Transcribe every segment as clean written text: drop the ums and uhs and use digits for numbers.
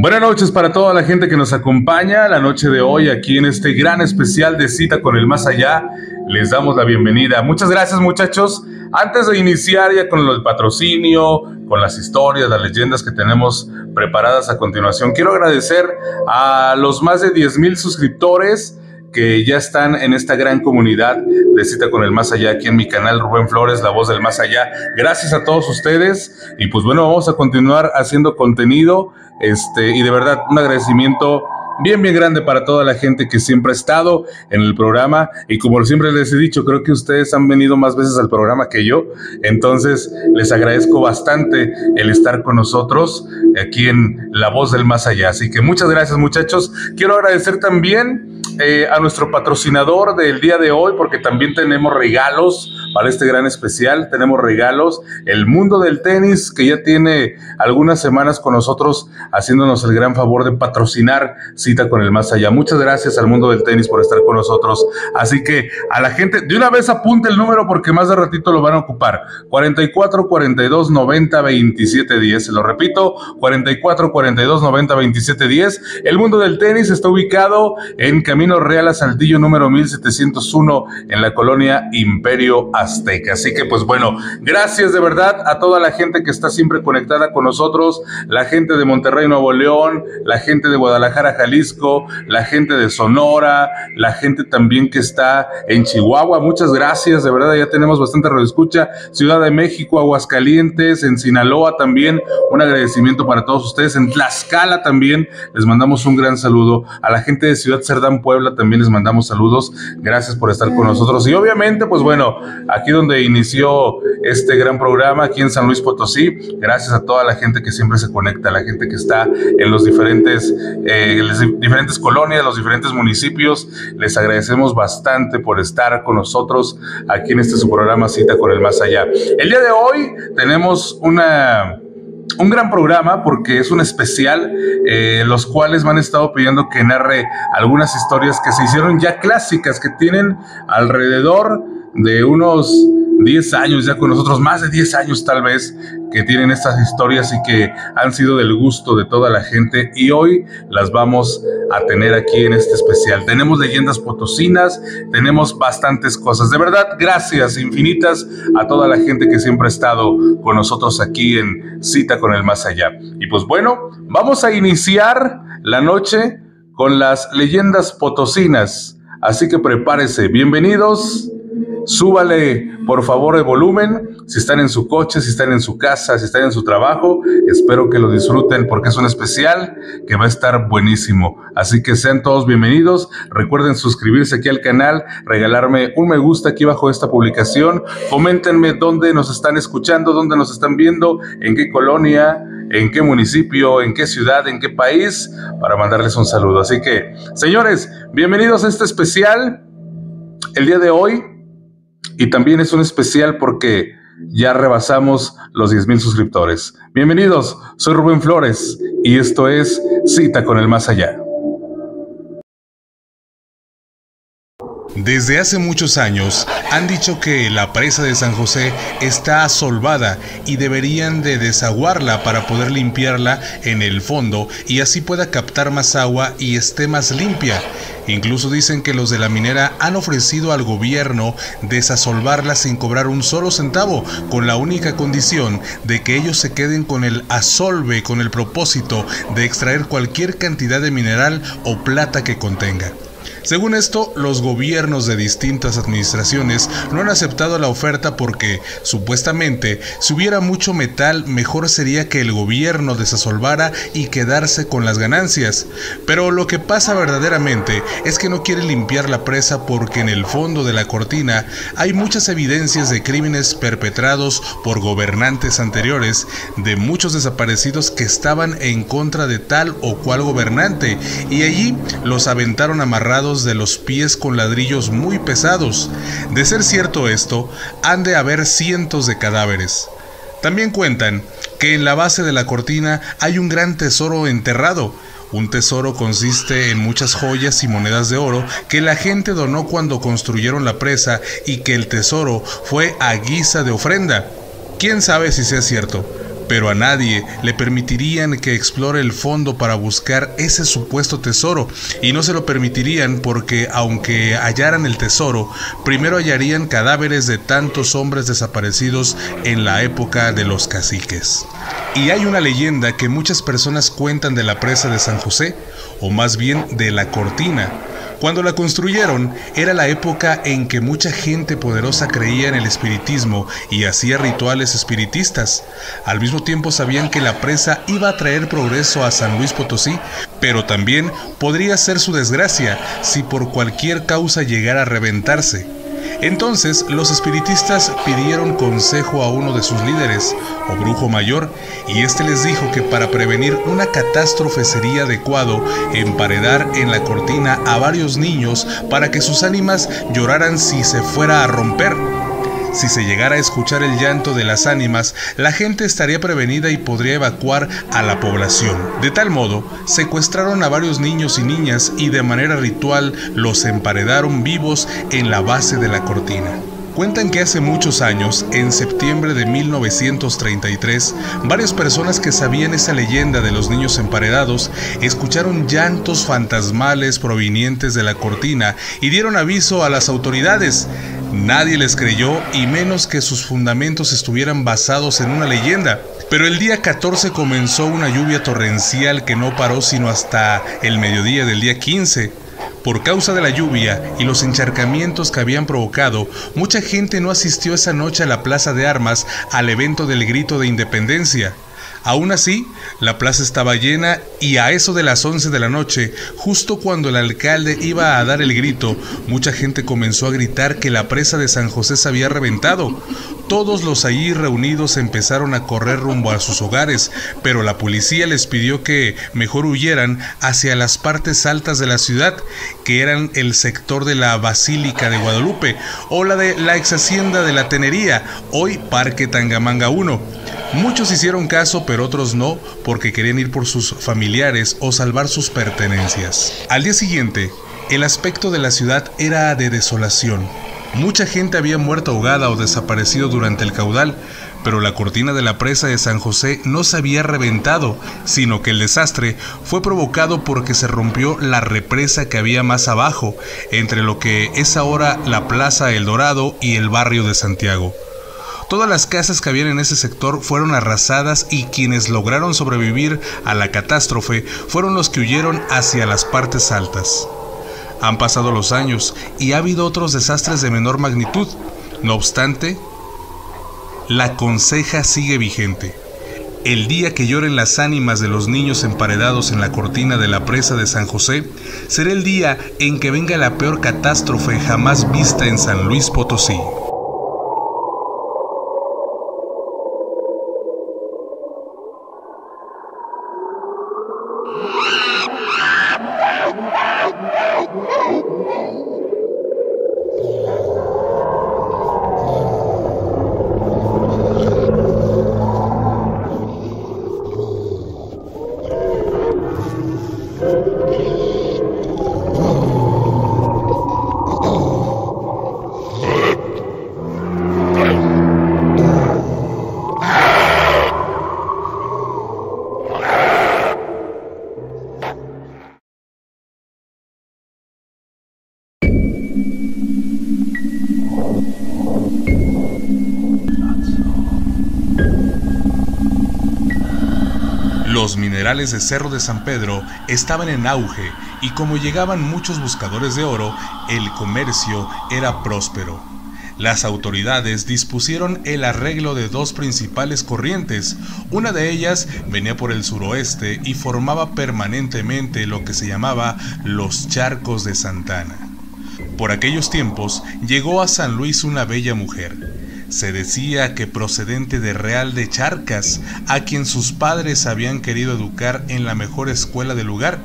Buenas noches para toda la gente que nos acompaña la noche de hoy aquí en este gran especial de Cita con el Más Allá. Les damos la bienvenida. Muchas gracias, muchachos. Antes de iniciar ya con el patrocinio, con las historias, las leyendas que tenemos preparadas a continuación, quiero agradecer a los más de 10,000 suscriptores que ya están en esta gran comunidad de Cita con el Más Allá aquí en mi canal Rubén Flores, La Voz del Más Allá. Gracias a todos ustedes y pues bueno, vamos a continuar haciendo contenido y de verdad un agradecimiento bien grande para toda la gente que siempre ha estado en el programa y como siempre les he dicho, creo que ustedes han venido más veces al programa que yo, entonces les agradezco bastante el estar con nosotros aquí en La Voz del Más Allá, así que muchas gracias, muchachos. Quiero agradecer también a nuestro patrocinador del día de hoy, porque también tenemos regalos para este gran especial. Tenemos regalos, el Mundo del Tenis, que ya tiene algunas semanas con nosotros haciéndonos el gran favor de patrocinar Cita con el Más Allá. Muchas gracias al Mundo del Tenis por estar con nosotros. Así que a la gente, de una vez apunte el número porque más de ratito lo van a ocupar. 44 42 90 27 10. Se lo repito, 44 42 90 27 10. El Mundo del Tenis está ubicado en Camino Real a Saltillo número 1701 en la colonia Imperio Azteca. Así que pues bueno, gracias de verdad a toda la gente que está siempre conectada con nosotros, la gente de Monterrey, Nuevo León, la gente de Guadalajara, Jalisco, la gente de Sonora, la gente también que está en Chihuahua. Muchas gracias, de verdad ya tenemos bastante radioescucha. Ciudad de México, Aguascalientes, en Sinaloa también, un agradecimiento para todos ustedes. En Tlaxcala también les mandamos un gran saludo. A la gente de Ciudad Cerdán, Puebla también les mandamos saludos. Gracias por estar con nosotros. Y obviamente, pues bueno, aquí donde inició este gran programa, aquí en San Luis Potosí, gracias a toda la gente que siempre se conecta, la gente que está en los diferentes colonias, los diferentes municipios. Les agradecemos bastante por estar con nosotros aquí en este su programa Cita con el Más Allá. El día de hoy tenemos un gran programa porque es un especial, los cuales me han estado pidiendo que narre algunas historias que se hicieron ya clásicas, que tienen alrededor de unos 10 años ya con nosotros, más de 10 años tal vez, que tienen estas historias y que han sido del gusto de toda la gente y hoy las vamos a tener aquí en este especial. Tenemos leyendas potosinas, tenemos bastantes cosas. De verdad, gracias infinitas a toda la gente que siempre ha estado con nosotros aquí en Cita con el Más Allá. Y pues bueno, vamos a iniciar la noche con las leyendas potosinas. Así que prepárese, bienvenidos. Súbale por favor el volumen, si están en su coche, si están en su casa, si están en su trabajo, espero que lo disfruten porque es un especial que va a estar buenísimo, así que sean todos bienvenidos. Recuerden suscribirse aquí al canal, regalarme un me gusta aquí bajo esta publicación, coméntenme dónde nos están escuchando, dónde nos están viendo, en qué colonia, en qué municipio, en qué ciudad, en qué país, para mandarles un saludo. Así que, señores, bienvenidos a este especial el día de hoy. Y también es un especial porque ya rebasamos los 10,000 suscriptores. Bienvenidos, soy Rubén Flores y esto es Cita con el Más Allá. Desde hace muchos años han dicho que la presa de San José está asolvada y deberían de desaguarla para poder limpiarla en el fondo y así pueda captar más agua y esté más limpia. Incluso dicen que los de la minera han ofrecido al gobierno desasolvarla sin cobrar un solo centavo, con la única condición de que ellos se queden con el asolve, con el propósito de extraer cualquier cantidad de mineral o plata que contenga. Según esto, los gobiernos de distintas administraciones no han aceptado la oferta porque, supuestamente, si hubiera mucho metal, mejor sería que el gobierno desasolvara y quedarse con las ganancias. Pero lo que pasa verdaderamente es que no quiere limpiar la presa porque en el fondo de la cortina hay muchas evidencias de crímenes perpetrados por gobernantes anteriores, de muchos desaparecidos que estaban en contra de tal o cual gobernante, y allí los aventaron amarrados de los pies con ladrillos muy pesados. De ser cierto esto, han de haber cientos de cadáveres. También cuentan que en la base de la cortina hay un gran tesoro enterrado. Un tesoro consiste en muchas joyas y monedas de oro que la gente donó cuando construyeron la presa y que el tesoro fue a guisa de ofrenda. ¿Quién sabe si sea cierto? pero a nadie le permitirían que explore el fondo para buscar ese supuesto tesoro, y no se lo permitirían porque aunque hallaran el tesoro, primero hallarían cadáveres de tantos hombres desaparecidos en la época de los caciques. Y hay una leyenda que muchas personas cuentan de la presa de San José, o más bien de la Cortina. Cuando la construyeron, era la época en que mucha gente poderosa creía en el espiritismo y hacía rituales espiritistas. Al mismo tiempo sabían que la presa iba a traer progreso a San Luis Potosí, pero también podría ser su desgracia si por cualquier causa llegara a reventarse. Entonces los espiritistas pidieron consejo a uno de sus líderes, o brujo mayor, y este les dijo que para prevenir una catástrofe sería adecuado emparedar en la cortina a varios niños para que sus ánimas lloraran si se fuera a romper. Si se llegara a escuchar el llanto de las ánimas, la gente estaría prevenida y podría evacuar a la población. De tal modo, secuestraron a varios niños y niñas y de manera ritual los emparedaron vivos en la base de la cortina. Cuentan que hace muchos años, en septiembre de 1933, varias personas que sabían esa leyenda de los niños emparedados escucharon llantos fantasmales provenientes de la cortina y dieron aviso a las autoridades. Nadie les creyó, y menos que sus fundamentos estuvieran basados en una leyenda. Pero el día 14 comenzó una lluvia torrencial que no paró sino hasta el mediodía del día 15. Por causa de la lluvia y los encharcamientos que habían provocado, mucha gente no asistió esa noche a la Plaza de Armas al evento del Grito de Independencia. Aún así, la plaza estaba llena y a eso de las 11 de la noche, justo cuando el alcalde iba a dar el grito, mucha gente comenzó a gritar que la presa de San José se había reventado. Todos los allí reunidos empezaron a correr rumbo a sus hogares, pero la policía les pidió que mejor huyeran hacia las partes altas de la ciudad, que eran el sector de la Basílica de Guadalupe o la de la ex hacienda de la Tenería, hoy Parque Tangamanga 1. Muchos hicieron caso, pero otros no, porque querían ir por sus familiares o salvar sus pertenencias. Al día siguiente, el aspecto de la ciudad era de desolación. Mucha gente había muerto ahogada o desaparecido durante el caudal, pero la cortina de la presa de San José no se había reventado, sino que el desastre fue provocado porque se rompió la represa que había más abajo, entre lo que es ahora la Plaza El Dorado y el barrio de Santiago. Todas las casas que habían en ese sector fueron arrasadas y quienes lograron sobrevivir a la catástrofe fueron los que huyeron hacia las partes altas. Han pasado los años y ha habido otros desastres de menor magnitud. No obstante, la conseja sigue vigente. El día que lloren las ánimas de los niños emparedados en la cortina de la presa de San José será el día en que venga la peor catástrofe jamás vista en San Luis Potosí. Los minerales de Cerro de San Pedro estaban en auge y como llegaban muchos buscadores de oro, el comercio era próspero. Las autoridades dispusieron el arreglo de dos principales corrientes. Una de ellas venía por el suroeste y formaba permanentemente lo que se llamaba los Charcos de Santa Ana. Por aquellos tiempos llegó a San Luis una bella mujer. Se decía que procedente de Real de Charcas, a quien sus padres habían querido educar en la mejor escuela del lugar,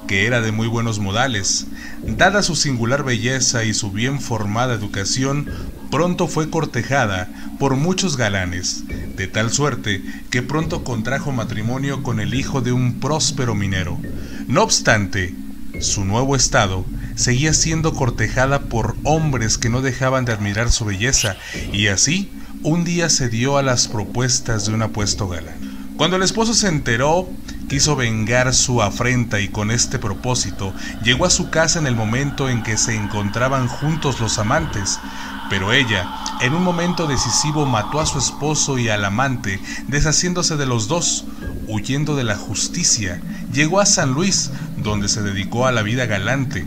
que era de muy buenos modales. Dada su singular belleza y su bien formada educación, pronto fue cortejada por muchos galanes, de tal suerte que pronto contrajo matrimonio con el hijo de un próspero minero. No obstante, su nuevo estado seguía siendo cortejada por hombres que no dejaban de admirar su belleza, y así un día cedió a las propuestas de un apuesto galán. Cuando el esposo se enteró, quiso vengar su afrenta y con este propósito llegó a su casa en el momento en que se encontraban juntos los amantes, pero ella, en un momento decisivo, mató a su esposo y al amante, deshaciéndose de los dos. Huyendo de la justicia, llegó a San Luis, donde se dedicó a la vida galante.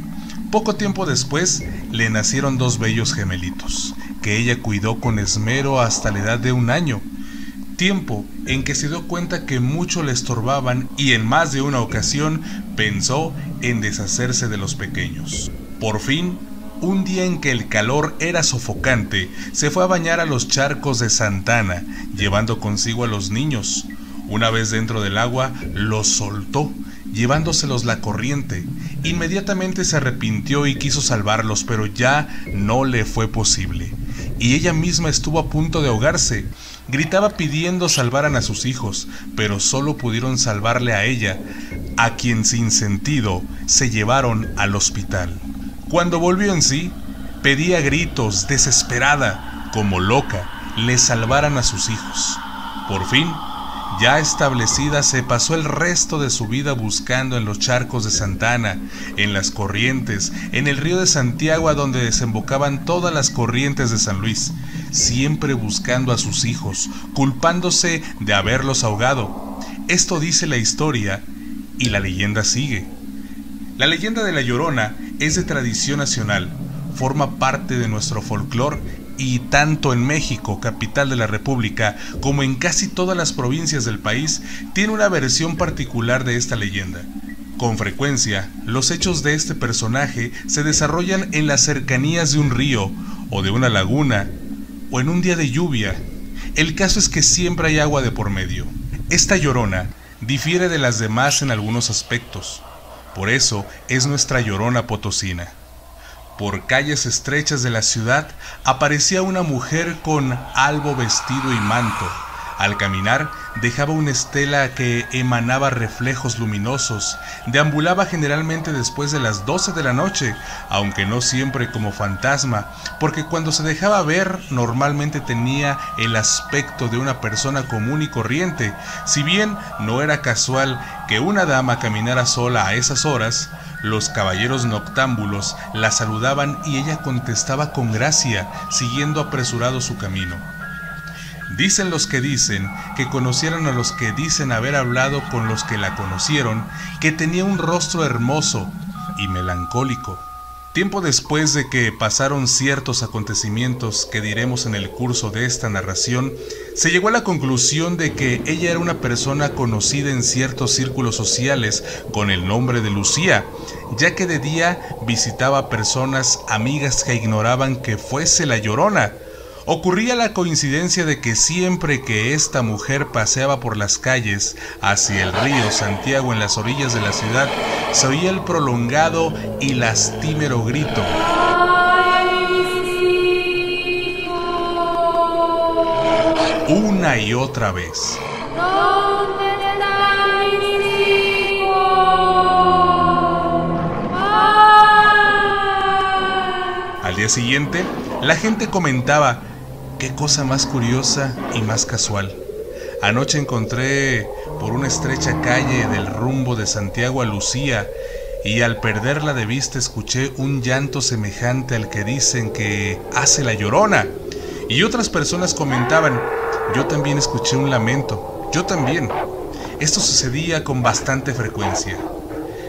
Poco tiempo después, le nacieron 2 bellos gemelitos, que ella cuidó con esmero hasta la edad de 1 año. Tiempo en que se dio cuenta que mucho le estorbaban y en más de una ocasión pensó en deshacerse de los pequeños. Por fin, un día en que el calor era sofocante, se fue a bañar a los charcos de Santa Ana, llevando consigo a los niños. Una vez dentro del agua, los soltó, llevándoselos la corriente. Inmediatamente se arrepintió y quiso salvarlos, pero ya no le fue posible. Y ella misma estuvo a punto de ahogarse. Gritaba pidiendo salvaran a sus hijos, pero solo pudieron salvarle a ella, a quien sin sentido se llevaron al hospital. Cuando volvió en sí, pedía a gritos, desesperada, como loca, le salvaran a sus hijos. Por fin, ya establecida, se pasó el resto de su vida buscando en los charcos de Santa Ana, en las corrientes, en el río de Santiago, a donde desembocaban todas las corrientes de San Luis, siempre buscando a sus hijos, culpándose de haberlos ahogado. Esto dice la historia y la leyenda sigue. La leyenda de La Llorona es de tradición nacional, forma parte de nuestro folclore y tanto en México, capital de la República, como en casi todas las provincias del país, tiene una versión particular de esta leyenda. Con frecuencia, los hechos de este personaje se desarrollan en las cercanías de un río o de una laguna o en un día de lluvia. El caso es que siempre hay agua de por medio. Esta Llorona difiere de las demás en algunos aspectos. Por eso es nuestra Llorona potosina. Por calles estrechas de la ciudad aparecía una mujer con albo vestido y manto. Al caminar dejaba una estela que emanaba reflejos luminosos. Deambulaba generalmente después de las 12 de la noche, aunque no siempre como fantasma, porque cuando se dejaba ver normalmente tenía el aspecto de una persona común y corriente. Si bien no era casual que una dama caminara sola a esas horas, los caballeros noctámbulos la saludaban y ella contestaba con gracia, siguiendo apresurado su camino. Dicen los que dicen que conocieron a los que dicen haber hablado con los que la conocieron, que tenía un rostro hermoso y melancólico. Tiempo después de que pasaron ciertos acontecimientos que diremos en el curso de esta narración, se llegó a la conclusión de que ella era una persona conocida en ciertos círculos sociales con el nombre de Lucía, ya que de día visitaba a personas amigas que ignoraban que fuese la Llorona. Ocurría la coincidencia de que siempre que esta mujer paseaba por las calles hacia el río Santiago en las orillas de la ciudad, se oía el prolongado y lastimero grito. Una y otra vez. Al día siguiente, la gente comentaba: qué cosa más curiosa y más casual. Anoche encontré por una estrecha calle del rumbo de Santiago a Lucía y al perderla de vista escuché un llanto semejante al que dicen que hace la Llorona. Y otras personas comentaban: yo también escuché un lamento, yo también. Esto sucedía con bastante frecuencia.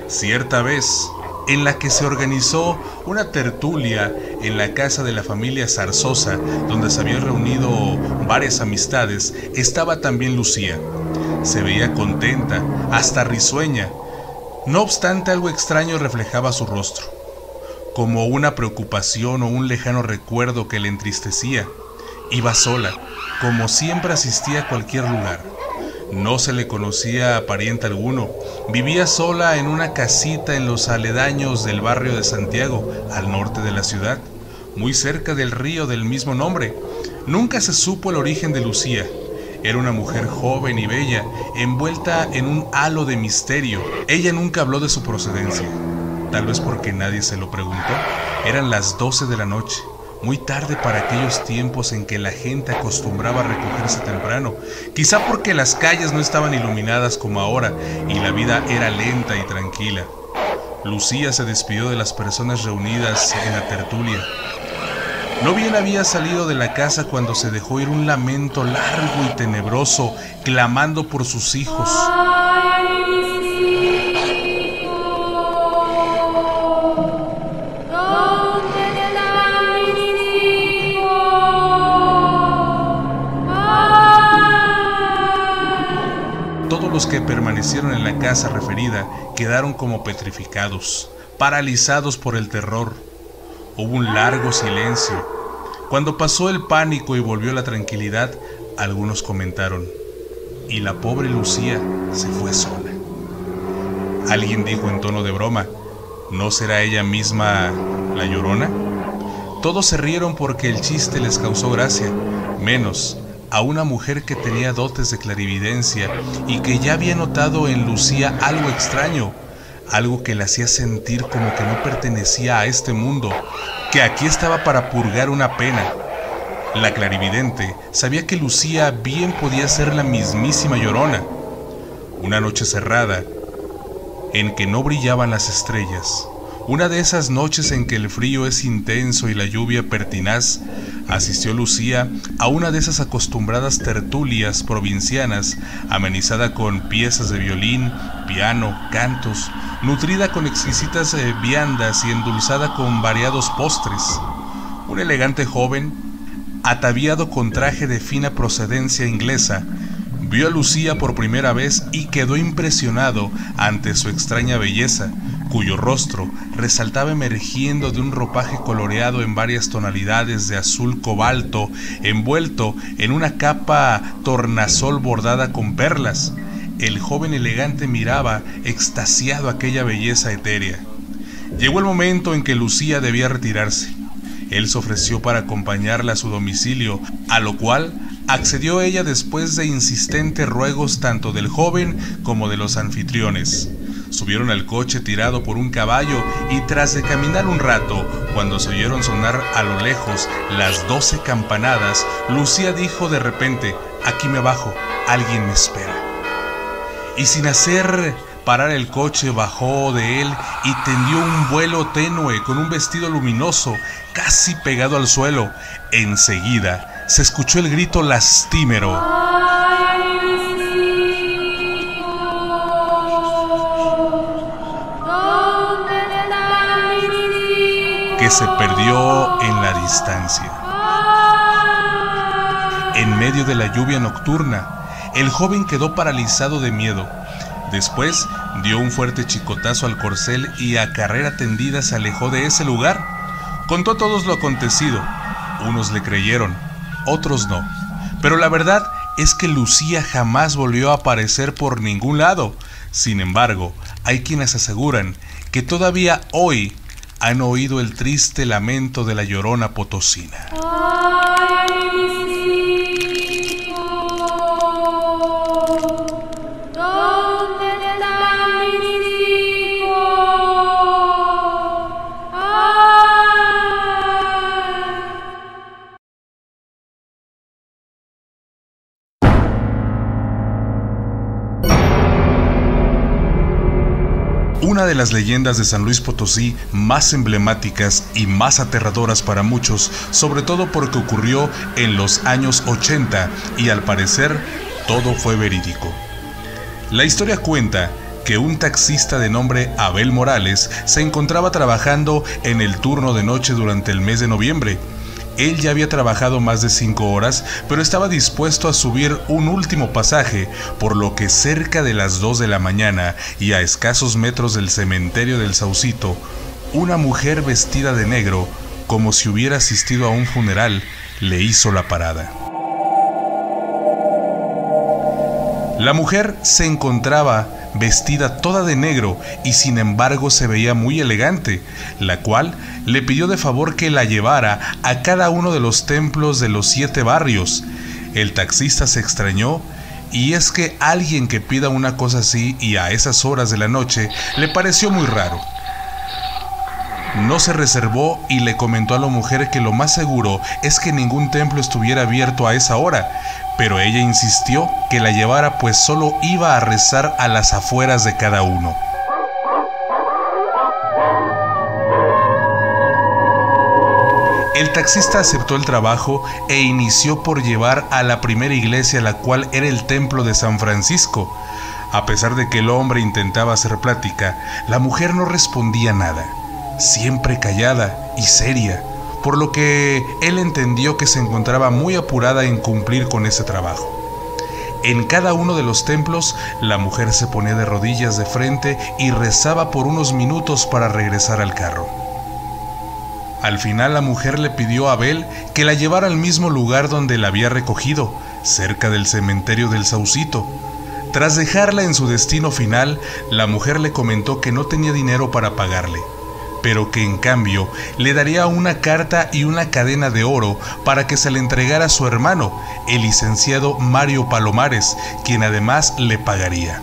Cierta vez, en la que se organizó una tertulia en la casa de la familia Zarzosa, donde se habían reunido varias amistades, estaba también Lucía. Se veía contenta, hasta risueña. No obstante, algo extraño reflejaba su rostro, como una preocupación o un lejano recuerdo que le entristecía. Iba sola, como siempre asistía a cualquier lugar. No se le conocía a pariente alguno. Vivía sola en una casita en los aledaños del barrio de Santiago, al norte de la ciudad, muy cerca del río del mismo nombre. Nunca se supo el origen de Lucía. Era una mujer joven y bella, envuelta en un halo de misterio. Ella nunca habló de su procedencia, tal vez porque nadie se lo preguntó. Eran las 12 de la noche. muy tarde para aquellos tiempos en que la gente acostumbraba a recogerse temprano, quizá porque las calles no estaban iluminadas como ahora y la vida era lenta y tranquila. Lucía se despidió de las personas reunidas en la tertulia. No bien había salido de la casa cuando se dejó oír un lamento largo y tenebroso, clamando por sus hijos. Todos los que permanecieron en la casa referida quedaron como petrificados, paralizados por el terror. Hubo un largo silencio. Cuando pasó el pánico y volvió la tranquilidad, algunos comentaron: «Y la pobre Lucía se fue sola». Alguien dijo en tono de broma: «¿No será ella misma la Llorona?». Todos se rieron porque el chiste les causó gracia, menos a una mujer que tenía dotes de clarividencia y que ya había notado en Lucía algo extraño, algo que la hacía sentir como que no pertenecía a este mundo, que aquí estaba para purgar una pena. La clarividente sabía que Lucía bien podía ser la mismísima Llorona. Una noche cerrada, en que no brillaban las estrellas, una de esas noches en que el frío es intenso y la lluvia pertinaz, asistió Lucía a una de esas acostumbradas tertulias provincianas, amenizada con piezas de violín, piano, cantos, nutrida con exquisitas viandas y endulzada con variados postres. Un elegante joven, ataviado con traje de fina procedencia inglesa, vio a Lucía por primera vez y quedó impresionado ante su extraña belleza, cuyo rostro resaltaba emergiendo de un ropaje coloreado en varias tonalidades de azul cobalto, envuelto en una capa tornasol bordada con perlas. El joven elegante miraba extasiado aquella belleza etérea. Llegó el momento en que Lucía debía retirarse. Él se ofreció para acompañarla a su domicilio, a lo cual accedió ella después de insistentes ruegos tanto del joven como de los anfitriones. Subieron al coche tirado por un caballo y tras de caminar un rato, cuando se oyeron sonar a lo lejos las 12 campanadas, Lucía dijo de repente: «Aquí me bajo, alguien me espera». Y sin hacer parar el coche bajó de él y tendió un vuelo tenue con un vestido luminoso casi pegado al suelo. Enseguida se escuchó el grito lastimero que se perdió en la distancia. En medio de la lluvia nocturna, el joven quedó paralizado de miedo. Después dio un fuerte chicotazo al corcel y a carrera tendida se alejó de ese lugar. Contó a todos lo acontecido. Unos le creyeron, otros no. Pero la verdad es que Lucía jamás volvió a aparecer por ningún lado. Sin embargo, hay quienes aseguran que todavía hoy han oído el triste lamento de la Llorona potosina. Una de las leyendas de San Luis Potosí más emblemáticas y más aterradoras para muchos, sobre todo porque ocurrió en los años 80 y al parecer todo fue verídico. La historia cuenta que un taxista de nombre Abel Morales se encontraba trabajando en el turno de noche durante el mes de noviembre. Él ya había trabajado más de 5 horas, pero estaba dispuesto a subir un último pasaje, por lo que cerca de las 2 de la mañana y a escasos metros del cementerio del Saucito, una mujer vestida de negro, como si hubiera asistido a un funeral, le hizo la parada. La mujer se encontraba vestida toda de negro y sin embargo se veía muy elegante, la cual le pidió de favor que la llevara a cada uno de los templos de los 7 barrios. El taxista se extrañó, y es que alguien que pida una cosa así y a esas horas de la noche le pareció muy raro. no se reservó y le comentó a la mujer que lo más seguro es que ningún templo estuviera abierto a esa hora, pero ella insistió que la llevara pues solo iba a rezar a las afueras de cada uno. El taxista aceptó el trabajo e inició por llevar a la primera iglesia, la cual era el templo de San Francisco. A pesar de que el hombre intentaba hacer plática, la mujer no respondía nada, siempre callada y seria, por lo que él entendió que se encontraba muy apurada en cumplir con ese trabajo. En cada uno de los templos, la mujer se ponía de rodillas de frente y rezaba por unos minutos para regresar al carro. Al final la mujer le pidió a Abel que la llevara al mismo lugar donde la había recogido, cerca del cementerio del Saucito. Tras dejarla en su destino final, la mujer le comentó que no tenía dinero para pagarle, pero que en cambio le daría una carta y una cadena de oro para que se le entregara a su hermano, el licenciado Mario Palomares, quien además le pagaría.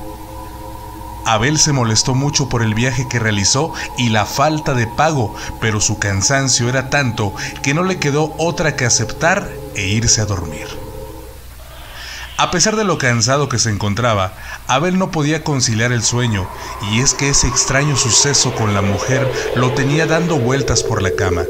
Abel se molestó mucho por el viaje que realizó y la falta de pago, pero su cansancio era tanto que no le quedó otra que aceptar e irse a dormir. A pesar de lo cansado que se encontraba, Abel no podía conciliar el sueño, y es que ese extraño suceso con la mujer lo tenía dando vueltas por la cama.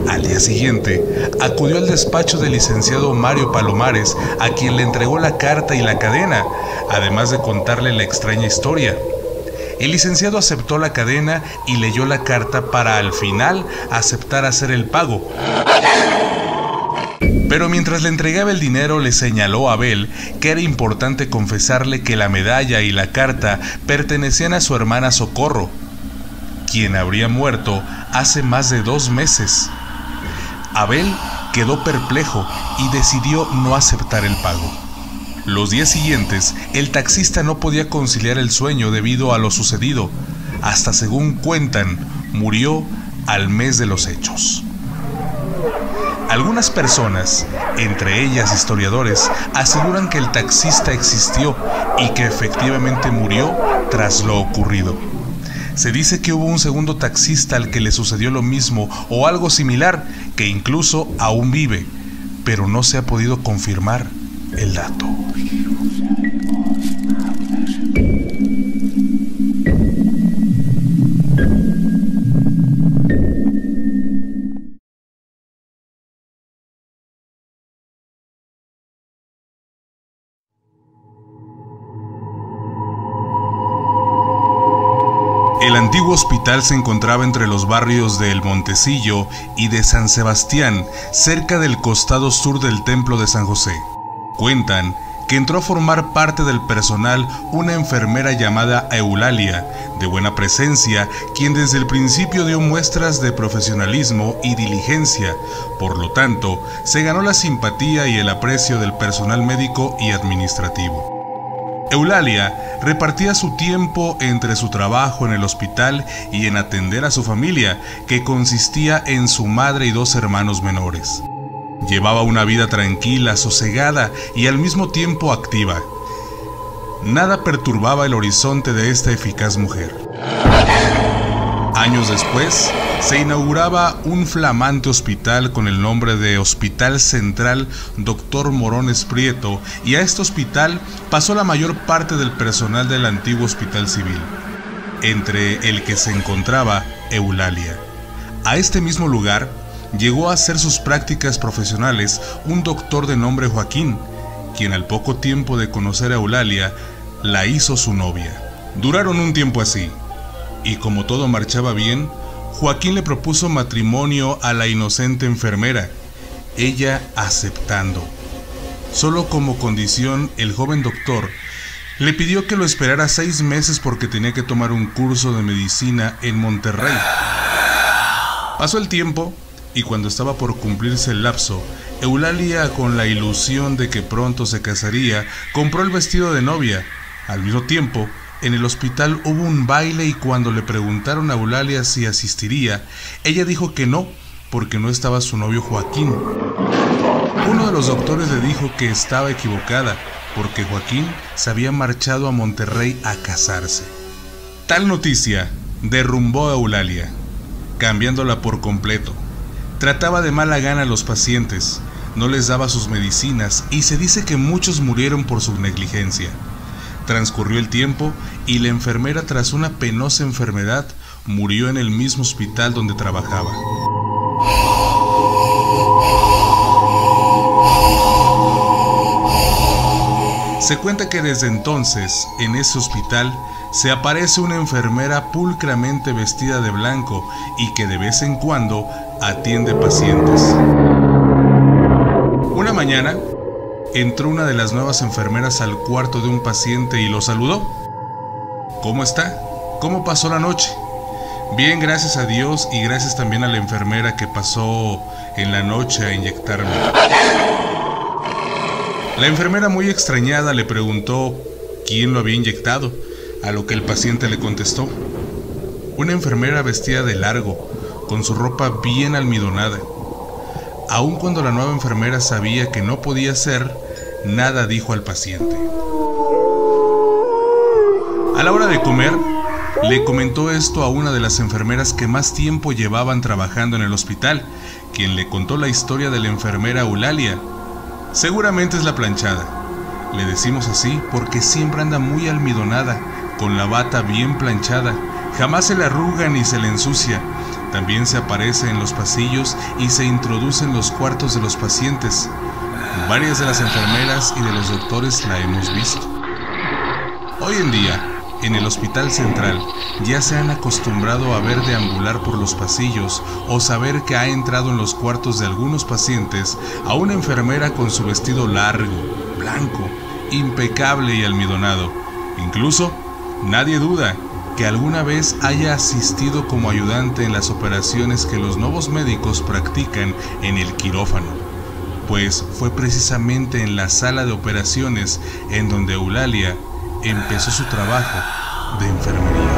Al día siguiente, acudió al despacho del licenciado Mario Palomares, a quien le entregó la carta y la cadena, además de contarle la extraña historia. El licenciado aceptó la cadena y leyó la carta para al final aceptar hacer el pago. Pero mientras le entregaba el dinero, le señaló a Abel que era importante confesarle que la medalla y la carta pertenecían a su hermana Socorro, quien habría muerto hace más de 2 meses. Abel quedó perplejo y decidió no aceptar el pago. Los días siguientes, el taxista no podía conciliar el sueño debido a lo sucedido. Hasta según cuentan, murió al mes de los hechos. Algunas personas, entre ellas historiadores, aseguran que el taxista existió y que efectivamente murió tras lo ocurrido. Se dice que hubo un segundo taxista al que le sucedió lo mismo o algo similar, que incluso aún vive, pero no se ha podido confirmar el dato. El antiguo hospital se encontraba entre los barrios de El Montecillo y de San Sebastián, cerca del costado sur del Templo de San José. Cuentan que entró a formar parte del personal una enfermera llamada Eulalia, de buena presencia, quien desde el principio dio muestras de profesionalismo y diligencia. Por lo tanto, se ganó la simpatía y el aprecio del personal médico y administrativo. Eulalia repartía su tiempo entre su trabajo en el hospital y en atender a su familia, que consistía en su madre y 2 hermanos menores. Llevaba una vida tranquila, sosegada y al mismo tiempo activa. Nada perturbaba el horizonte de esta eficaz mujer. Años después, se inauguraba un flamante hospital con el nombre de Hospital Central Dr. Morones Prieto, y a este hospital pasó la mayor parte del personal del antiguo hospital civil, entre el que se encontraba Eulalia. A este mismo lugar llegó a hacer sus prácticas profesionales un doctor de nombre Joaquín, quien al poco tiempo de conocer a Eulalia, la hizo su novia. Duraron un tiempo así, y como todo marchaba bien, Joaquín le propuso matrimonio a la inocente enfermera, ella aceptando. Solo como condición, el joven doctor le pidió que lo esperara 6 meses porque tenía que tomar un curso de medicina en Monterrey. Pasó el tiempo, y cuando estaba por cumplirse el lapso, Eulalia, con la ilusión de que pronto se casaría, compró el vestido de novia. Al mismo tiempo, en el hospital hubo un baile, y cuando le preguntaron a Eulalia si asistiría, ella dijo que no, porque no estaba su novio Joaquín. Uno de los doctores le dijo que estaba equivocada, porque Joaquín se había marchado a Monterrey a casarse. Tal noticia derrumbó a Eulalia, cambiándola por completo. Trataba de mala gana a los pacientes, no les daba sus medicinas y se dice que muchos murieron por su negligencia. Transcurrió el tiempo y la enfermera, tras una penosa enfermedad, murió en el mismo hospital donde trabajaba. Se cuenta que desde entonces, en ese hospital, se aparece una enfermera pulcramente vestida de blanco y que de vez en cuando atiende pacientes. Una mañana, entró una de las nuevas enfermeras al cuarto de un paciente y lo saludó. ¿Cómo está? ¿Cómo pasó la noche? Bien, gracias a Dios, y gracias también a la enfermera que pasó en la noche a inyectarme. La enfermera, muy extrañada, le preguntó quién lo había inyectado, a lo que el paciente le contestó: una enfermera vestida de largo, con su ropa bien almidonada. Aun cuando la nueva enfermera sabía que no podía ser, nada dijo al paciente. A la hora de comer, le comentó esto a una de las enfermeras que más tiempo llevaban trabajando en el hospital, quien le contó la historia de la enfermera Eulalia. Seguramente es la planchada. Le decimos así porque siempre anda muy almidonada, con la bata bien planchada, jamás se le arruga ni se le ensucia. También se aparece en los pasillos y se introduce en los cuartos de los pacientes. Varias de las enfermeras y de los doctores la hemos visto. Hoy en día, en el Hospital Central, ya se han acostumbrado a ver deambular por los pasillos o saber que ha entrado en los cuartos de algunos pacientes a una enfermera con su vestido largo, blanco, impecable y almidonado. Incluso, nadie duda que alguna vez haya asistido como ayudante en las operaciones que los nuevos médicos practican en el quirófano, pues fue precisamente en la sala de operaciones en donde Eulalia empezó su trabajo de enfermería.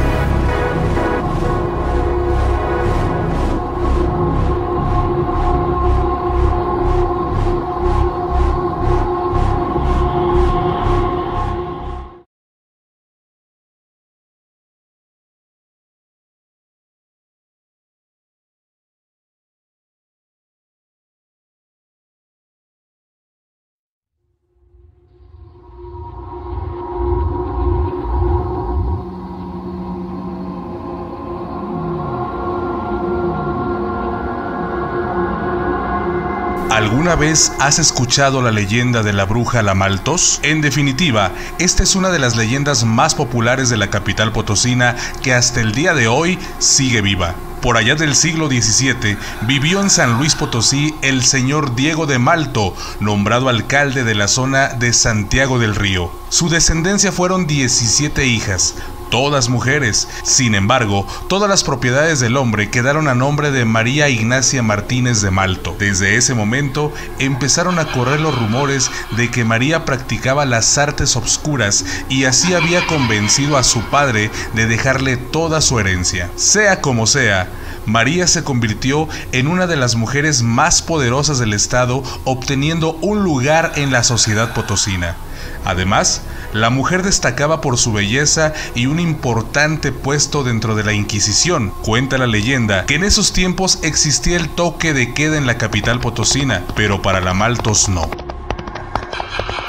¿Alguna vez has escuchado la leyenda de la bruja La Maltos? En definitiva, esta es una de las leyendas más populares de la capital potosina que hasta el día de hoy sigue viva. Por allá del siglo XVII, vivió en San Luis Potosí el señor Diego de Malto, nombrado alcalde de la zona de Santiago del Río. Su descendencia fueron 17 hijas, todas mujeres. Sin embargo, todas las propiedades del hombre quedaron a nombre de María Ignacia Martínez de Malto. Desde ese momento empezaron a correr los rumores de que María practicaba las artes obscuras y así había convencido a su padre de dejarle toda su herencia. Sea como sea, María se convirtió en una de las mujeres más poderosas del estado, obteniendo un lugar en la sociedad potosina. Además, la mujer destacaba por su belleza y un importante puesto dentro de la Inquisición. Cuenta la leyenda que en esos tiempos existía el toque de queda en la capital potosina, pero para la Maltos no.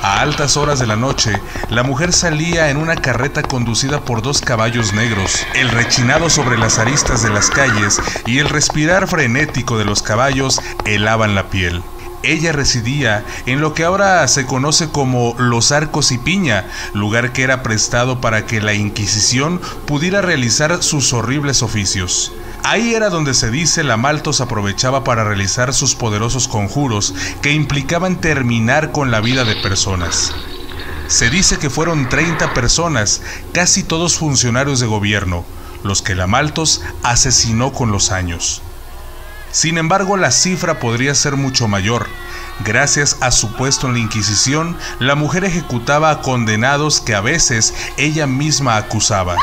A altas horas de la noche, la mujer salía en una carreta conducida por 2 caballos negros. El rechinado sobre las aristas de las calles y el respirar frenético de los caballos helaban la piel. Ella residía en lo que ahora se conoce como Los Arcos y Piña, lugar que era prestado para que la Inquisición pudiera realizar sus horribles oficios. Ahí era donde se dice la Maltos aprovechaba para realizar sus poderosos conjuros que implicaban terminar con la vida de personas. Se dice que fueron 30 personas, casi todos funcionarios de gobierno, los que la Maltos asesinó con los años. Sin embargo, la cifra podría ser mucho mayor. Gracias a su puesto en la Inquisición, la mujer ejecutaba a condenados que a veces ella misma acusaba.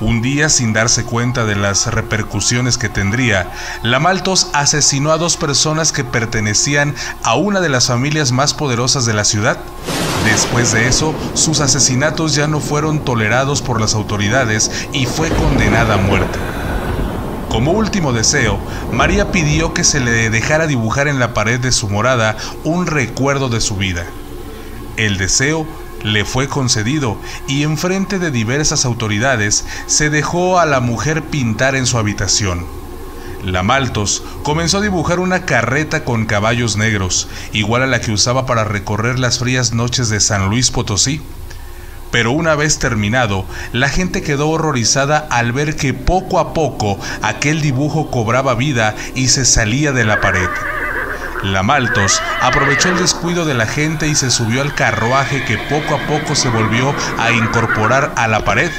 Un día, sin darse cuenta de las repercusiones que tendría, la Maltos asesinó a 2 personas que pertenecían a una de las familias más poderosas de la ciudad. Después de eso, sus asesinatos ya no fueron tolerados por las autoridades y fue condenada a muerte. Como último deseo, María pidió que se le dejara dibujar en la pared de su morada un recuerdo de su vida. El deseo le fue concedido y enfrente de diversas autoridades se dejó a la mujer pintar en su habitación. La Maltos comenzó a dibujar una carreta con caballos negros, igual a la que usaba para recorrer las frías noches de San Luis Potosí. Pero una vez terminado, la gente quedó horrorizada al ver que poco a poco aquel dibujo cobraba vida y se salía de la pared. La Maltos aprovechó el descuido de la gente y se subió al carruaje que poco a poco se volvió a incorporar a la pared.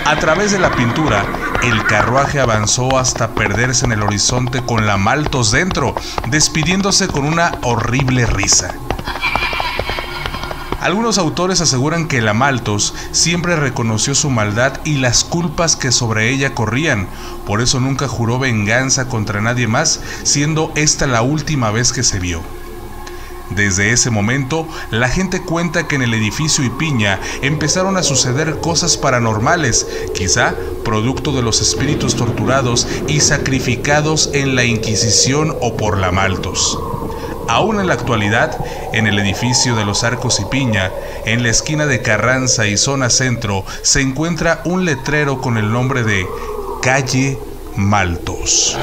A través de la pintura, el carruaje avanzó hasta perderse en el horizonte con la Maltos dentro, despidiéndose con una horrible risa. Algunos autores aseguran que la Maltos siempre reconoció su maldad y las culpas que sobre ella corrían, por eso nunca juró venganza contra nadie más, siendo esta la última vez que se vio. Desde ese momento, la gente cuenta que en el edificio Ipiña empezaron a suceder cosas paranormales, quizá producto de los espíritus torturados y sacrificados en la Inquisición o por la Maltos. Aún en la actualidad, en el edificio de los Arcos Ipiña, en la esquina de Carranza y Zona Centro, se encuentra un letrero con el nombre de Calle Maltos.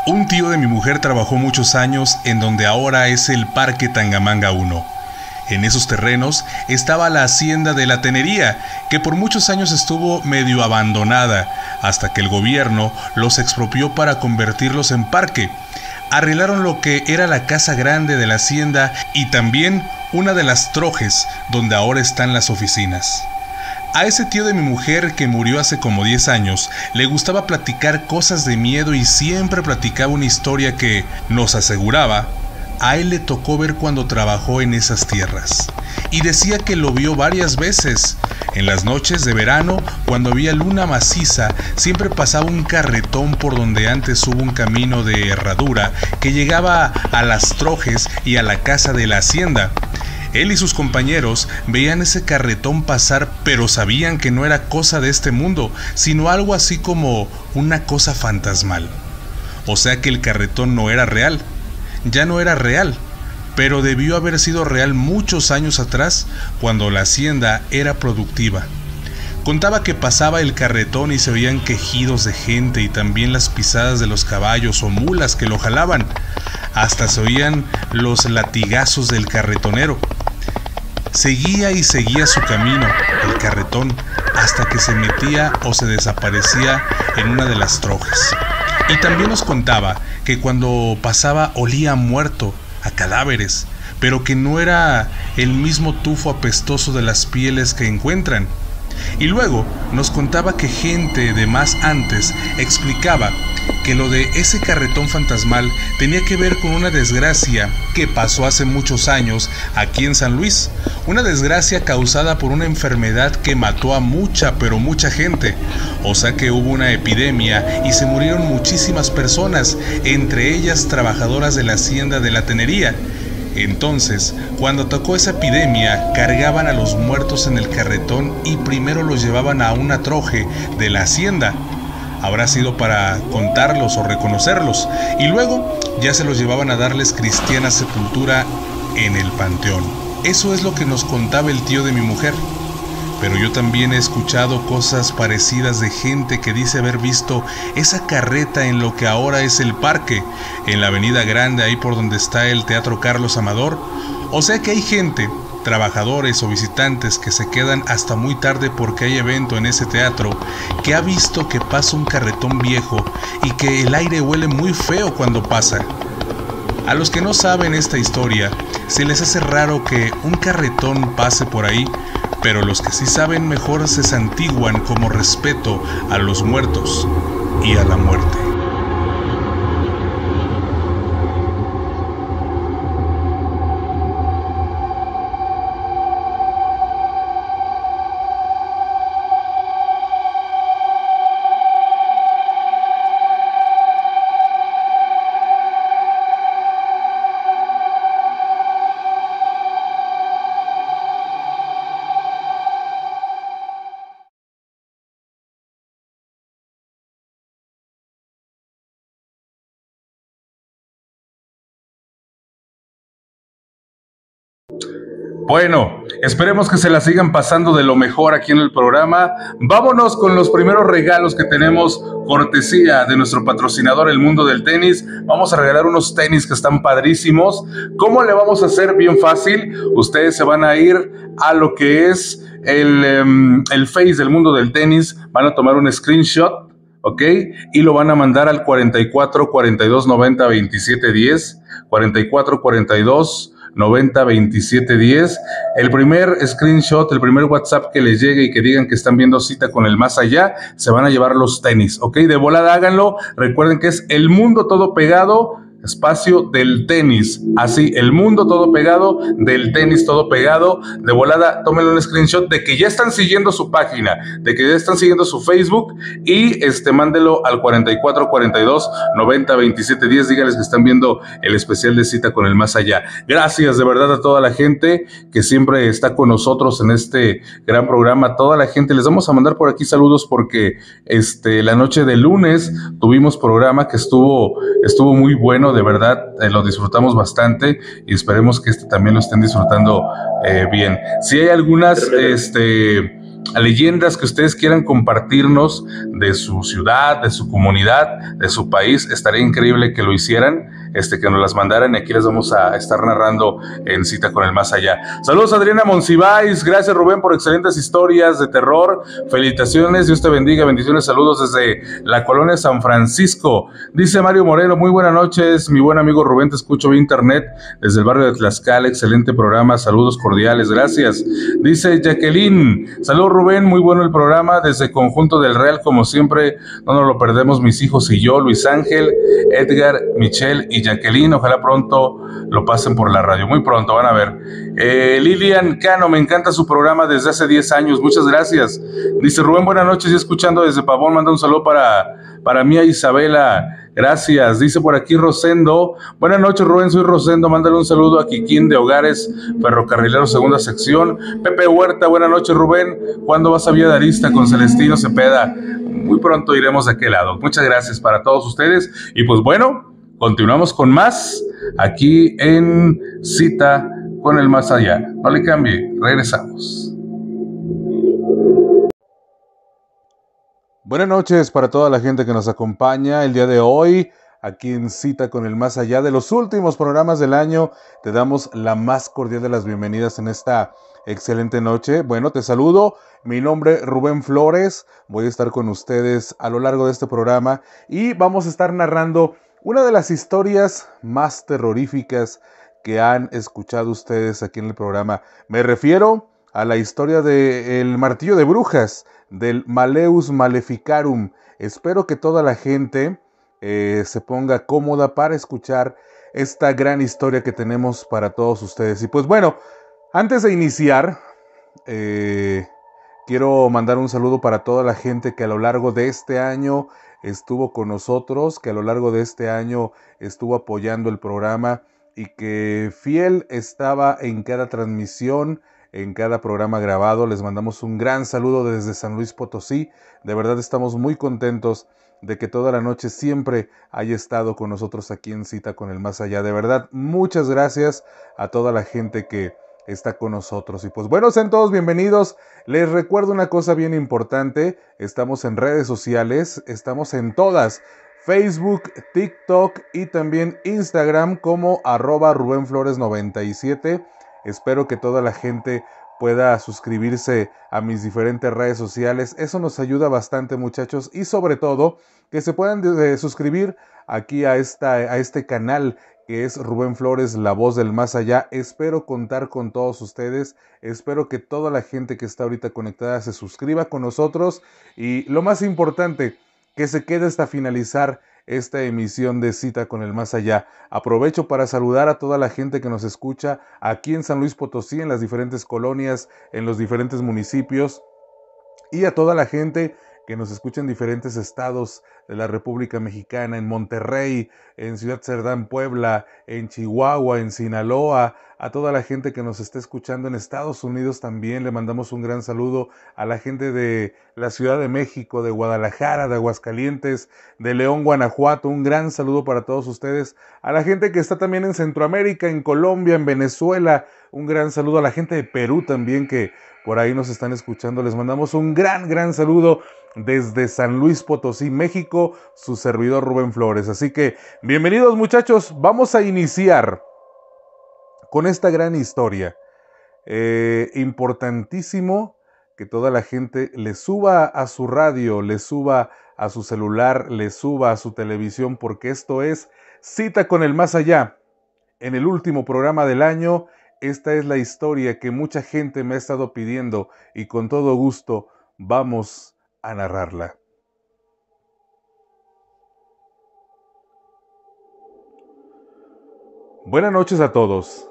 Un tío de mi mujer trabajó muchos años en donde ahora es el Parque Tangamanga 1. En esos terrenos estaba la hacienda de la Tenería, que por muchos años estuvo medio abandonada, hasta que el gobierno los expropió para convertirlos en parque. Arreglaron lo que era la casa grande de la hacienda y también una de las trojes, donde ahora están las oficinas. A ese tío de mi mujer, que murió hace como 10 años, le gustaba platicar cosas de miedo y siempre platicaba una historia que, nos aseguraba, a él le tocó ver cuando trabajó en esas tierras. Y decía que lo vio varias veces. En las noches de verano, cuando había luna maciza, siempre pasaba un carretón por donde antes hubo un camino de herradura que llegaba a las trojes y a la casa de la hacienda. Él y sus compañeros veían ese carretón pasar, pero sabían que no era cosa de este mundo, sino algo así como una cosa fantasmal. O sea que el carretón no era real, ya no era real, pero debió haber sido real muchos años atrás, cuando la hacienda era productiva. Contaba que pasaba el carretón y se oían quejidos de gente y también las pisadas de los caballos o mulas que lo jalaban. Hasta se oían los latigazos del carretonero. Seguía y seguía su camino, el carretón, hasta que se metía o se desaparecía en una de las trojes. Y también nos contaba que cuando pasaba olía a muerto, a cadáveres, pero que no era el mismo tufo apestoso de las pieles que encuentran. Y luego nos contaba que gente de más antes explicaba que lo de ese carretón fantasmal tenía que ver con una desgracia que pasó hace muchos años aquí en San Luis, una desgracia causada por una enfermedad que mató a mucha, pero mucha gente. O sea que hubo una epidemia y se murieron muchísimas personas, entre ellas trabajadoras de la hacienda de la Tenería. Entonces, cuando tocó esa epidemia, cargaban a los muertos en el carretón y primero los llevaban a una troje de la hacienda. Habrá sido para contarlos o reconocerlos, y luego ya se los llevaban a darles cristiana sepultura en el panteón. Eso es lo que nos contaba el tío de mi mujer. pero yo también he escuchado cosas parecidas de gente que dice haber visto esa carreta en lo que ahora es el parque, en la Avenida Grande, ahí por donde está el Teatro Carlos Amador. O sea que hay gente, trabajadores o visitantes que se quedan hasta muy tarde porque hay evento en ese teatro, que ha visto que pasa un carretón viejo y que el aire huele muy feo cuando pasa. A los que no saben esta historia, se les hace raro que un carretón pase por ahí, pero los que sí saben mejor se santiguan como respeto a los muertos y a la muerte. Bueno, esperemos que se la sigan pasando de lo mejor aquí en el programa. Vámonos con los primeros regalos que tenemos, cortesía de nuestro patrocinador El Mundo del Tenis. Vamos a regalar unos tenis que están padrísimos. ¿Cómo le vamos a hacer? Bien fácil. Ustedes se van a ir a lo que es el Face del Mundo del Tenis. Van a tomar un screenshot, ¿ok? Y lo van a mandar al 44 42 90 27 10. 44 42 90 27 10. El primer screenshot, el primer WhatsApp que les llegue y que digan que están viendo Cita con el Más Allá, se van a llevar los tenis, ¿ok? De volada háganlo. Recuerden que es El Mundo todo pegado, espacio del tenis, así, El Mundo todo pegado, del tenis todo pegado. De volada tómenle un screenshot de que ya están siguiendo su página, de que ya están siguiendo su Facebook, y mándelo al 44 42 90 27 10. Díganles que están viendo el especial de Cita con el Más Allá. Gracias de verdad a toda la gente que siempre está con nosotros en este gran programa. Toda la gente, les vamos a mandar por aquí saludos porque la noche de lunes tuvimos programa que estuvo muy bueno. De verdad, lo disfrutamos bastante y esperemos que también lo estén disfrutando bien. Si hay algunas leyendas que ustedes quieran compartirnos de su ciudad, de su comunidad, de su país, estaría increíble que lo hicieran, que nos las mandaran, y aquí les vamos a estar narrando en Cita con el Más Allá. Saludos Adriana Monsiváis, gracias Rubén por excelentes historias de terror, felicitaciones, Dios te bendiga, bendiciones, saludos desde la colonia San Francisco. Dice Mario Moreno, muy buenas noches, mi buen amigo Rubén, te escucho vía internet desde el barrio de Tlaxcala, excelente programa, saludos cordiales, gracias. Dice Jacqueline, saludos Rubén, muy bueno el programa, desde Conjunto del Real, como siempre, no nos lo perdemos mis hijos y yo, Luis Ángel, Edgar, Michelle y Jacqueline, ojalá pronto lo pasen por la radio, muy pronto, van a ver. Lilian Cano, me encanta su programa desde hace 10 años, muchas gracias. Dice Rubén, buenas noches, y escuchando desde Pavón, manda un saludo para mí a Isabela, gracias. Dice por aquí Rosendo, buenas noches Rubén, soy Rosendo, mándale un saludo a Kikín de Hogares Ferrocarrilero, segunda sección. Pepe Huerta, buenas noches Rubén, ¿cuándo vas a Villa de Arista con Celestino Cepeda? Muy pronto iremos de aquel lado. Muchas gracias para todos ustedes, y pues bueno, continuamos con más aquí en Cita con el Más Allá. No le cambie, regresamos. Buenas noches para toda la gente que nos acompaña el día de hoy aquí en Cita con el Más Allá. De los últimos programas del año, te damos la más cordial de las bienvenidas en esta excelente noche. Bueno, te saludo, mi nombre es Rubén Flores, voy a estar con ustedes a lo largo de este programa y vamos a estar narrando una de las historias más terroríficas que han escuchado ustedes aquí en el programa. Me refiero a la historia del martillo de brujas, del Maleus Maleficarum. Espero que toda la gente se ponga cómoda para escuchar esta gran historia que tenemos para todos ustedes. Y pues bueno, antes de iniciar, quiero mandar un saludo para toda la gente que a lo largo de este año estuvo con nosotros, que a lo largo de este año estuvo apoyando el programa y que fiel estaba en cada transmisión, en cada programa grabado. Les mandamos un gran saludo desde San Luis Potosí. De verdad estamos muy contentos de que toda la noche siempre haya estado con nosotros aquí en Cita con el Más Allá. De verdad, muchas gracias a toda la gente que está con nosotros. Y pues bueno, sean todos bienvenidos. Les recuerdo una cosa bien importante. Estamos en redes sociales, estamos en todas. Facebook, TikTok y también Instagram como @RubenFlores97. Espero que toda la gente pueda suscribirse a mis diferentes redes sociales. Eso nos ayuda bastante, muchachos, y sobre todo que se puedan suscribir aquí a este canal que es Rubén Flores, la voz del más allá. Espero contar con todos ustedes. Espero que toda la gente que está ahorita conectada se suscriba con nosotros y lo más importante, que se quede hasta finalizar esta emisión de Cita con el Más Allá. Aprovecho para saludar a toda la gente que nos escucha aquí en San Luis Potosí, en las diferentes colonias, en los diferentes municipios, y a toda la gente que nos escucha en diferentes estados de la República Mexicana, en Monterrey, en Ciudad Cerdán, Puebla, en Chihuahua, en Sinaloa, a toda la gente que nos está escuchando en Estados Unidos también le mandamos un gran saludo, a la gente de la Ciudad de México, de Guadalajara, de Aguascalientes, de León, Guanajuato, un gran saludo para todos ustedes, a la gente que está también en Centroamérica, en Colombia, en Venezuela, un gran saludo a la gente de Perú también que por ahí nos están escuchando. Les mandamos un gran saludo desde San Luis Potosí, México, su servidor Rubén Flores. Así que, bienvenidos muchachos, vamos a iniciar con esta gran historia. Importantísimo que toda la gente le suba a su radio, le suba a su celular, le suba a su televisión, porque esto es Cita con el Más Allá. En el último programa del año, esta es la historia que mucha gente me ha estado pidiendo y con todo gusto vamos a narrarla. Buenas noches a todos.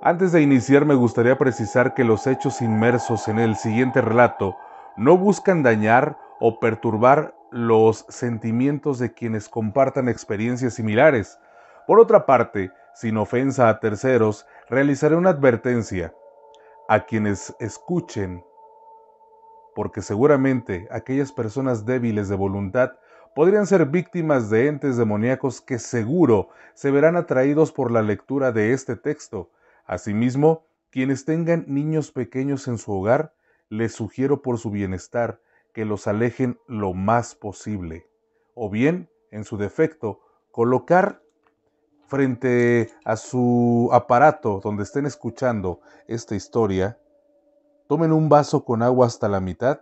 Antes de iniciar me gustaría precisar que los hechos inmersos en el siguiente relato no buscan dañar o perturbar los sentimientos de quienes compartan experiencias similares. Por otra parte, sin ofensa a terceros, realizaré una advertencia a quienes escuchen, porque seguramente aquellas personas débiles de voluntad podrían ser víctimas de entes demoníacos que seguro se verán atraídos por la lectura de este texto. Asimismo, quienes tengan niños pequeños en su hogar, les sugiero por su bienestar que los alejen lo más posible, o bien, en su defecto, colocar frente a su aparato donde estén escuchando esta historia, tomen un vaso con agua hasta la mitad,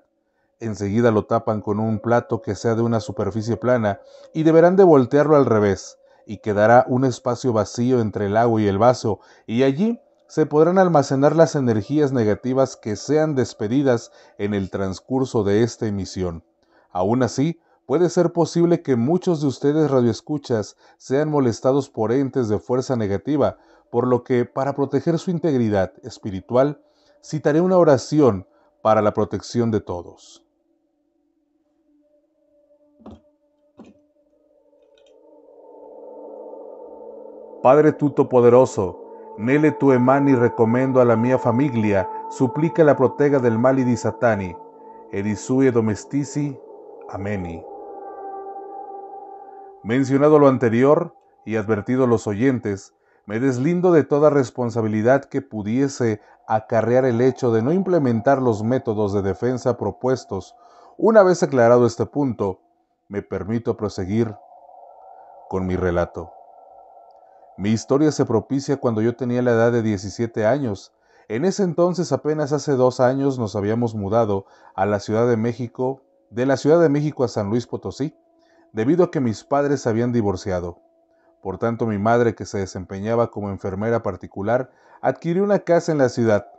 enseguida lo tapan con un plato que sea de una superficie plana y deberán de voltearlo al revés y quedará un espacio vacío entre el agua y el vaso y allí se podrán almacenar las energías negativas que sean despedidas en el transcurso de esta emisión. Aún así, puede ser posible que muchos de ustedes radioescuchas sean molestados por entes de fuerza negativa, por lo que, para proteger su integridad espiritual, citaré una oración para la protección de todos. Padre tuto poderoso, nele tu emani recomendo a la mia familia, suplica la protega del mal y di satani, ed sue domestici, ameni. Mencionado lo anterior y advertido a los oyentes, me deslindo de toda responsabilidad que pudiese acarrear el hecho de no implementar los métodos de defensa propuestos. Una vez aclarado este punto, me permito proseguir con mi relato. Mi historia se propicia cuando yo tenía la edad de 17 años. En ese entonces, apenas hace 2 años, nos habíamos mudado a la Ciudad de México, de la Ciudad de México a San Luis Potosí, debido a que mis padres se habían divorciado. Por tanto, mi madre, que se desempeñaba como enfermera particular, adquirió una casa en la ciudad.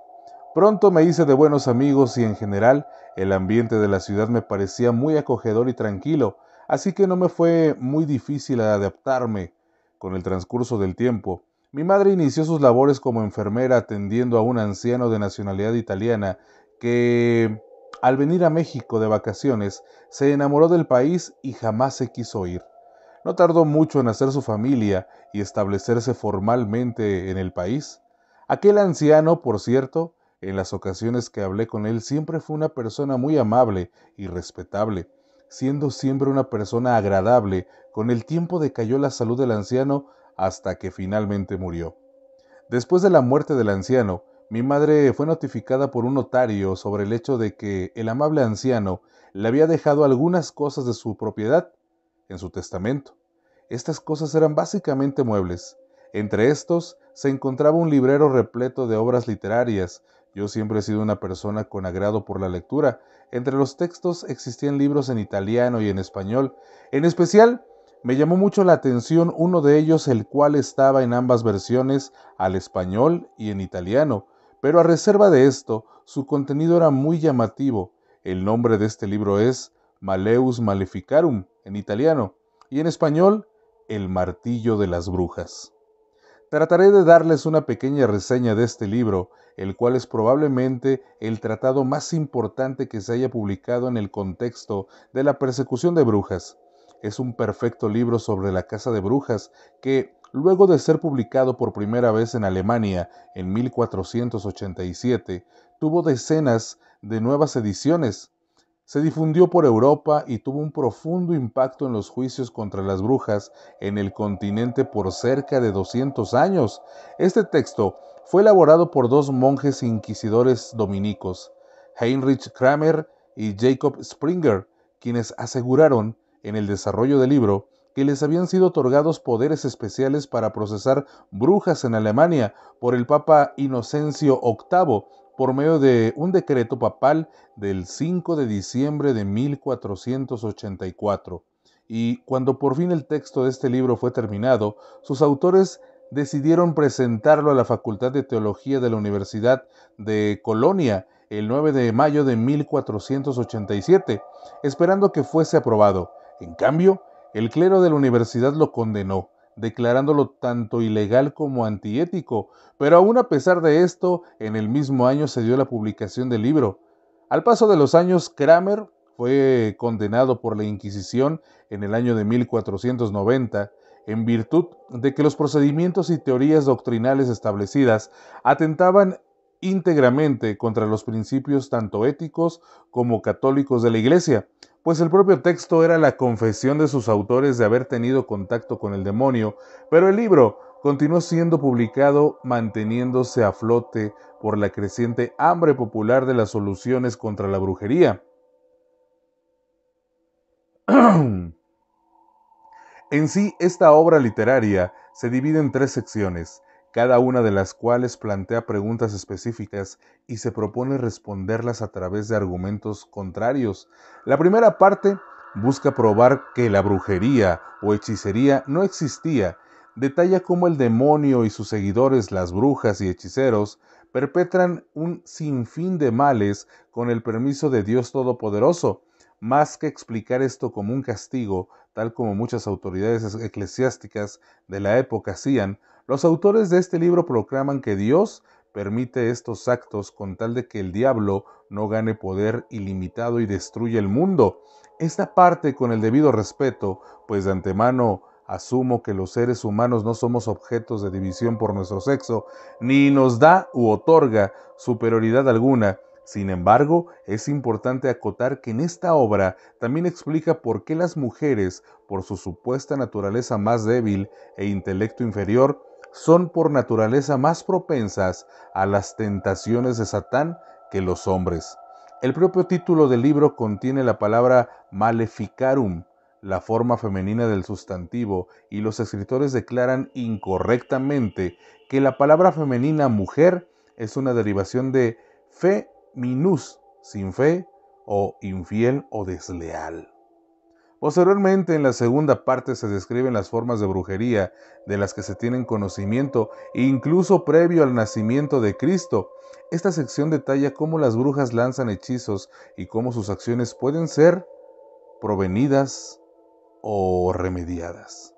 Pronto me hice de buenos amigos y en general el ambiente de la ciudad me parecía muy acogedor y tranquilo, así que no me fue muy difícil adaptarme. Con el transcurso del tiempo, mi madre inició sus labores como enfermera atendiendo a un anciano de nacionalidad italiana que, al venir a México de vacaciones, se enamoró del país y jamás se quiso ir. No tardó mucho en hacer su familia y establecerse formalmente en el país. Aquel anciano, por cierto, en las ocasiones que hablé con él, siempre fue una persona muy amable y respetable, siendo siempre una persona agradable. Con el tiempo decayó la salud del anciano hasta que finalmente murió. Después de la muerte del anciano, Mi madre fue notificada por un notario sobre el hecho de que el amable anciano le había dejado algunas cosas de su propiedad en su testamento. Estas cosas eran básicamente muebles. Entre estos se encontraba un librero repleto de obras literarias. Yo siempre he sido una persona con agrado por la lectura. Entre los textos existían libros en italiano y en español. En especial, me llamó mucho la atención uno de ellos, el cual estaba en ambas versiones, al español y en italiano. Pero a reserva de esto, su contenido era muy llamativo. El nombre de este libro es Malleus Maleficarum en italiano y en español El martillo de las brujas. Trataré de darles una pequeña reseña de este libro, el cual es probablemente el tratado más importante que se haya publicado en el contexto de la persecución de brujas. Es un perfecto libro sobre la caza de brujas que, luego de ser publicado por primera vez en Alemania en 1487, tuvo decenas de nuevas ediciones. Se difundió por Europa y tuvo un profundo impacto en los juicios contra las brujas en el continente por cerca de 200 años. Este texto fue elaborado por dos monjes inquisidores dominicos, Heinrich Kramer y Jacob Springer, quienes aseguraron en el desarrollo del libro que les habían sido otorgados poderes especiales para procesar brujas en Alemania por el Papa Inocencio VIII, por medio de un decreto papal del 5 de diciembre de 1484. Y cuando por fin el texto de este libro fue terminado, sus autores decidieron presentarlo a la Facultad de Teología de la Universidad de Colonia el 9 de mayo de 1487, esperando que fuese aprobado. En cambio, el clero de la universidad lo condenó, declarándolo tanto ilegal como antiético, pero aún a pesar de esto, en el mismo año se dio la publicación del libro. Al paso de los años, Kramer fue condenado por la Inquisición en el año de 1490, en virtud de que los procedimientos y teorías doctrinales establecidas atentaban íntegramente contra los principios tanto éticos como católicos de la Iglesia, pues el propio texto era la confesión de sus autores de haber tenido contacto con el demonio, pero el libro continuó siendo publicado manteniéndose a flote por la creciente hambre popular de las soluciones contra la brujería. En sí, esta obra literaria se divide en 3 secciones, cada una de las cuales plantea preguntas específicas y se propone responderlas a través de argumentos contrarios. La primera parte busca probar que la brujería o hechicería no existía. Detalla cómo el demonio y sus seguidores, las brujas y hechiceros, perpetran un sinfín de males con el permiso de Dios Todopoderoso. Más que explicar esto como un castigo, tal como muchas autoridades eclesiásticas de la época hacían, los autores de este libro proclaman que Dios permite estos actos con tal de que el diablo no gane poder ilimitado y destruya el mundo. Esta parte con el debido respeto, pues de antemano asumo que los seres humanos no somos objetos de división por nuestro sexo, ni nos da u otorga superioridad alguna. Sin embargo, es importante acotar que en esta obra también explica por qué las mujeres, por su supuesta naturaleza más débil e intelecto inferior, son por naturaleza más propensas a las tentaciones de Satán que los hombres. El propio título del libro contiene la palabra maleficarum, la forma femenina del sustantivo, y los escritores declaran incorrectamente que la palabra femenina mujer es una derivación de fe minus, sin fe, o infiel o desleal. Posteriormente, en la segunda parte se describen las formas de brujería de las que se tienen conocimiento, incluso previo al nacimiento de Cristo. Esta sección detalla cómo las brujas lanzan hechizos y cómo sus acciones pueden ser provenidas o remediadas.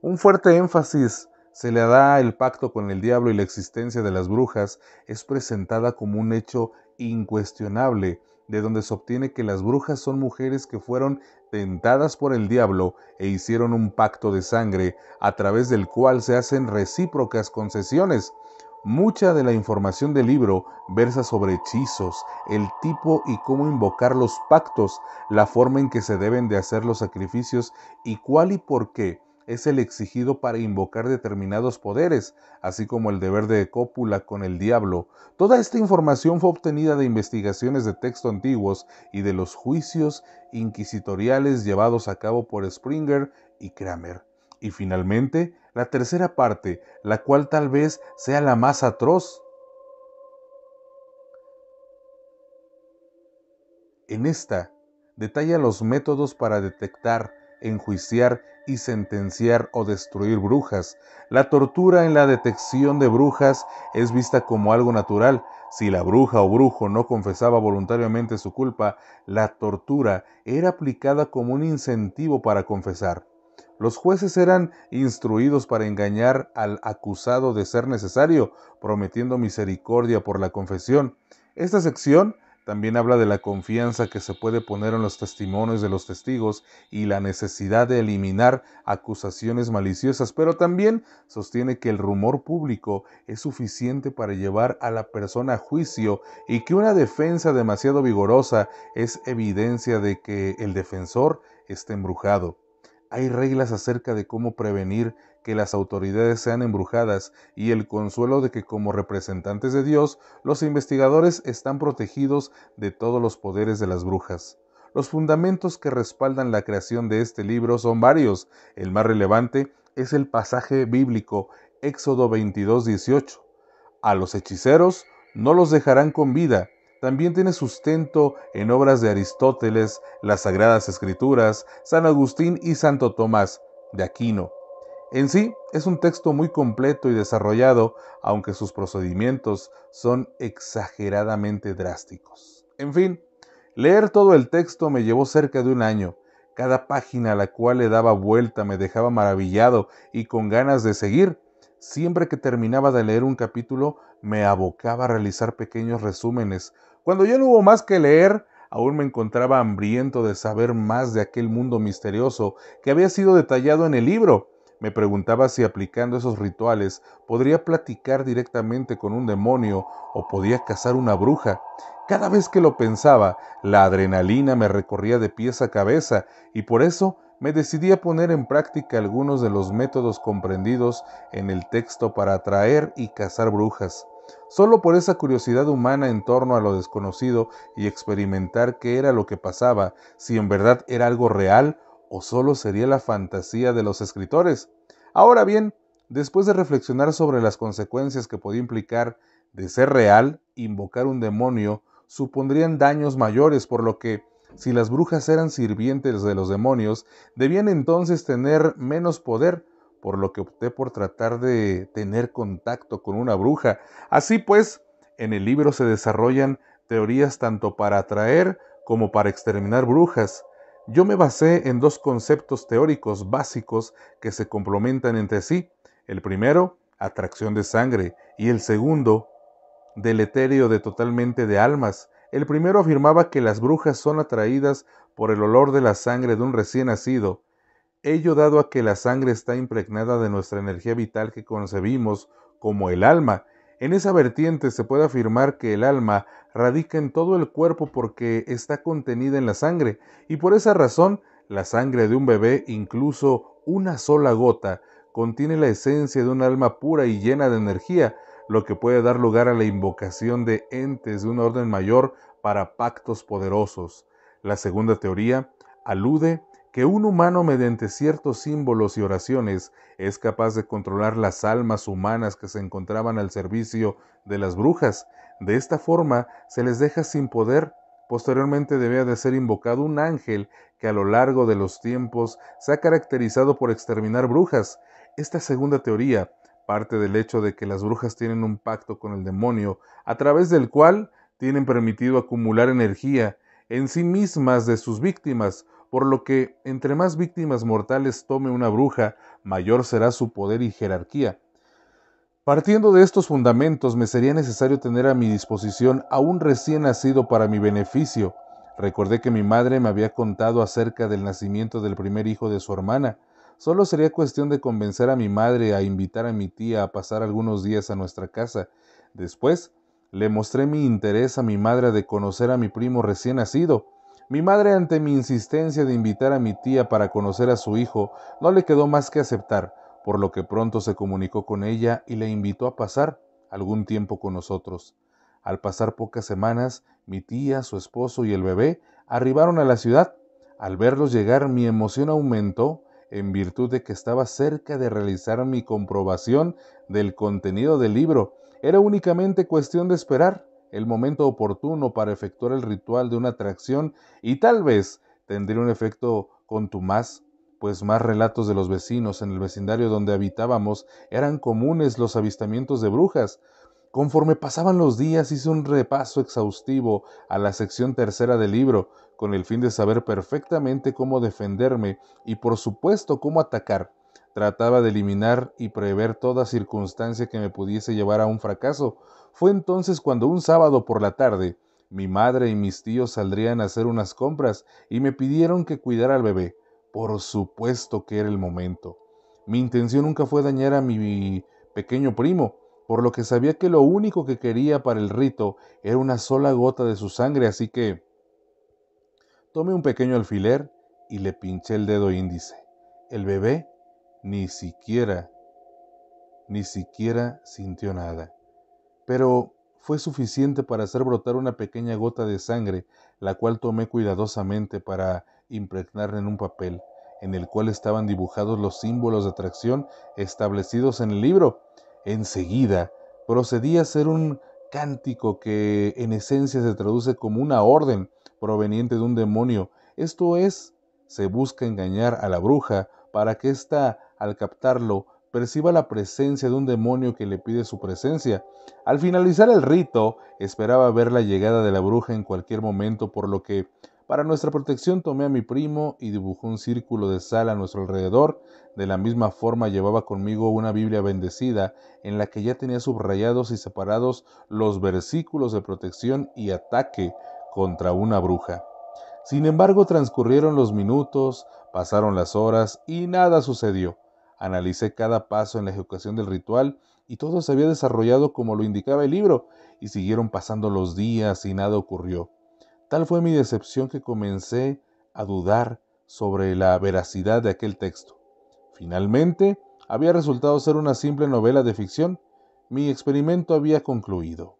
Un fuerte énfasis se le da el pacto con el diablo, y la existencia de las brujas es presentada como un hecho incuestionable, de donde se obtiene que las brujas son mujeres que fueron tentadas por el diablo e hicieron un pacto de sangre a través del cual se hacen recíprocas concesiones. Mucha de la información del libro versa sobre hechizos, el tipo y cómo invocar los pactos, la forma en que se deben de hacer los sacrificios y cuál y por qué es el exigido para invocar determinados poderes, así como el deber de cópula con el diablo. Toda esta información fue obtenida de investigaciones de texto antiguos y de los juicios inquisitoriales llevados a cabo por Springer y Kramer. Y finalmente, la tercera parte, la cual tal vez sea la más atroz. En esta, detalla los métodos para detectar, enjuiciar y sentenciar o destruir brujas. La tortura en la detección de brujas es vista como algo natural. Si la bruja o brujo no confesaba voluntariamente su culpa, la tortura era aplicada como un incentivo para confesar. Los jueces eran instruidos para engañar al acusado de ser necesario, prometiendo misericordia por la confesión. Esta sección también habla de la confianza que se puede poner en los testimonios de los testigos y la necesidad de eliminar acusaciones maliciosas, pero también sostiene que el rumor público es suficiente para llevar a la persona a juicio y que una defensa demasiado vigorosa es evidencia de que el defensor está embrujado. Hay reglas acerca de cómo prevenir que las autoridades sean embrujadas y el consuelo de que como representantes de Dios, los investigadores están protegidos de todos los poderes de las brujas. Los fundamentos que respaldan la creación de este libro son varios. El más relevante es el pasaje bíblico Éxodo 22:18. A los hechiceros no los dejarán con vida. También tiene sustento en obras de Aristóteles, las Sagradas Escrituras, San Agustín y Santo Tomás de Aquino. En sí, es un texto muy completo y desarrollado, aunque sus procedimientos son exageradamente drásticos. En fin, leer todo el texto me llevó cerca de un año. Cada página a la cual le daba vuelta me dejaba maravillado y con ganas de seguir. Siempre que terminaba de leer un capítulo, me abocaba a realizar pequeños resúmenes. Cuando ya no hubo más que leer, aún me encontraba hambriento de saber más de aquel mundo misterioso que había sido detallado en el libro. Me preguntaba si aplicando esos rituales podría platicar directamente con un demonio o podía cazar una bruja. Cada vez que lo pensaba, la adrenalina me recorría de pies a cabeza y por eso me decidí a poner en práctica algunos de los métodos comprendidos en el texto para atraer y cazar brujas. Solo por esa curiosidad humana en torno a lo desconocido y experimentar qué era lo que pasaba, si en verdad era algo real o solo sería la fantasía de los escritores. Ahora bien, después de reflexionar sobre las consecuencias que podía implicar de ser real, invocar un demonio supondrían daños mayores, por lo que si las brujas eran sirvientes de los demonios, debían entonces tener menos poder, por lo que opté por tratar de tener contacto con una bruja. Así pues, en el libro se desarrollan teorías tanto para atraer como para exterminar brujas. Yo me basé en dos conceptos teóricos básicos que se complementan entre sí. El primero, atracción de sangre, y el segundo, deleterio de totalmente de almas. El primero afirmaba que las brujas son atraídas por el olor de la sangre de un recién nacido, ello dado a que la sangre está impregnada de nuestra energía vital que concebimos como el alma. En esa vertiente se puede afirmar que el alma radica en todo el cuerpo porque está contenida en la sangre, y por esa razón la sangre de un bebé, incluso una sola gota, contiene la esencia de un alma pura y llena de energía, lo que puede dar lugar a la invocación de entes de un orden mayor para pactos poderosos. La segunda teoría alude que un humano mediante ciertos símbolos y oraciones es capaz de controlar las almas humanas que se encontraban al servicio de las brujas. De esta forma se les deja sin poder. Posteriormente debía de ser invocado un ángel que a lo largo de los tiempos se ha caracterizado por exterminar brujas. Esta segunda teoría parte del hecho de que las brujas tienen un pacto con el demonio, a través del cual tienen permitido acumular energía en sí mismas de sus víctimas, por lo que entre más víctimas mortales tome una bruja, mayor será su poder y jerarquía. Partiendo de estos fundamentos, me sería necesario tener a mi disposición a un recién nacido para mi beneficio. Recordé que mi madre me había contado acerca del nacimiento del primer hijo de su hermana. Solo sería cuestión de convencer a mi madre a invitar a mi tía a pasar algunos días a nuestra casa. Después, le mostré mi interés a mi madre de conocer a mi primo recién nacido. Mi madre, ante mi insistencia de invitar a mi tía para conocer a su hijo, no le quedó más que aceptar, por lo que pronto se comunicó con ella y le invitó a pasar algún tiempo con nosotros. Al pasar pocas semanas, mi tía, su esposo y el bebé arribaron a la ciudad. Al verlos llegar, mi emoción aumentó en virtud de que estaba cerca de realizar mi comprobación del contenido del libro. Era únicamente cuestión de esperar el momento oportuno para efectuar el ritual de una atracción y tal vez tendría un efecto contumaz, pues más relatos de los vecinos en el vecindario donde habitábamos eran comunes los avistamientos de brujas. Conforme pasaban los días hice un repaso exhaustivo a la sección tercera del libro, con el fin de saber perfectamente cómo defenderme y por supuesto cómo atacar. Trataba de eliminar y prever toda circunstancia que me pudiese llevar a un fracaso. Fue entonces cuando un sábado por la tarde, mi madre y mis tíos saldrían a hacer unas compras y me pidieron que cuidara al bebé. Por supuesto que era el momento. Mi intención nunca fue dañar a mi pequeño primo, por lo que sabía que lo único que quería para el rito era una sola gota de su sangre, así que tomé un pequeño alfiler y le pinché el dedo índice. El bebé ni siquiera sintió nada, pero fue suficiente para hacer brotar una pequeña gota de sangre, la cual tomé cuidadosamente para impregnarla en un papel, en el cual estaban dibujados los símbolos de atracción establecidos en el libro. Enseguida procedí a hacer un cántico que en esencia se traduce como una orden proveniente de un demonio. Esto es, se busca engañar a la bruja para que ésta, al captarlo, perciba la presencia de un demonio que le pide su presencia. Al finalizar el rito, esperaba ver la llegada de la bruja en cualquier momento, por lo que, para nuestra protección, tomé a mi primo y dibujé un círculo de sal a nuestro alrededor. De la misma forma, llevaba conmigo una Biblia bendecida, en la que ya tenía subrayados y separados los versículos de protección y ataque contra una bruja. Sin embargo, transcurrieron los minutos, pasaron las horas y nada sucedió. Analicé cada paso en la ejecución del ritual y todo se había desarrollado como lo indicaba el libro, y siguieron pasando los días y nada ocurrió. Tal fue mi decepción que comencé a dudar sobre la veracidad de aquel texto. Finalmente, había resultado ser una simple novela de ficción. Mi experimento había concluido.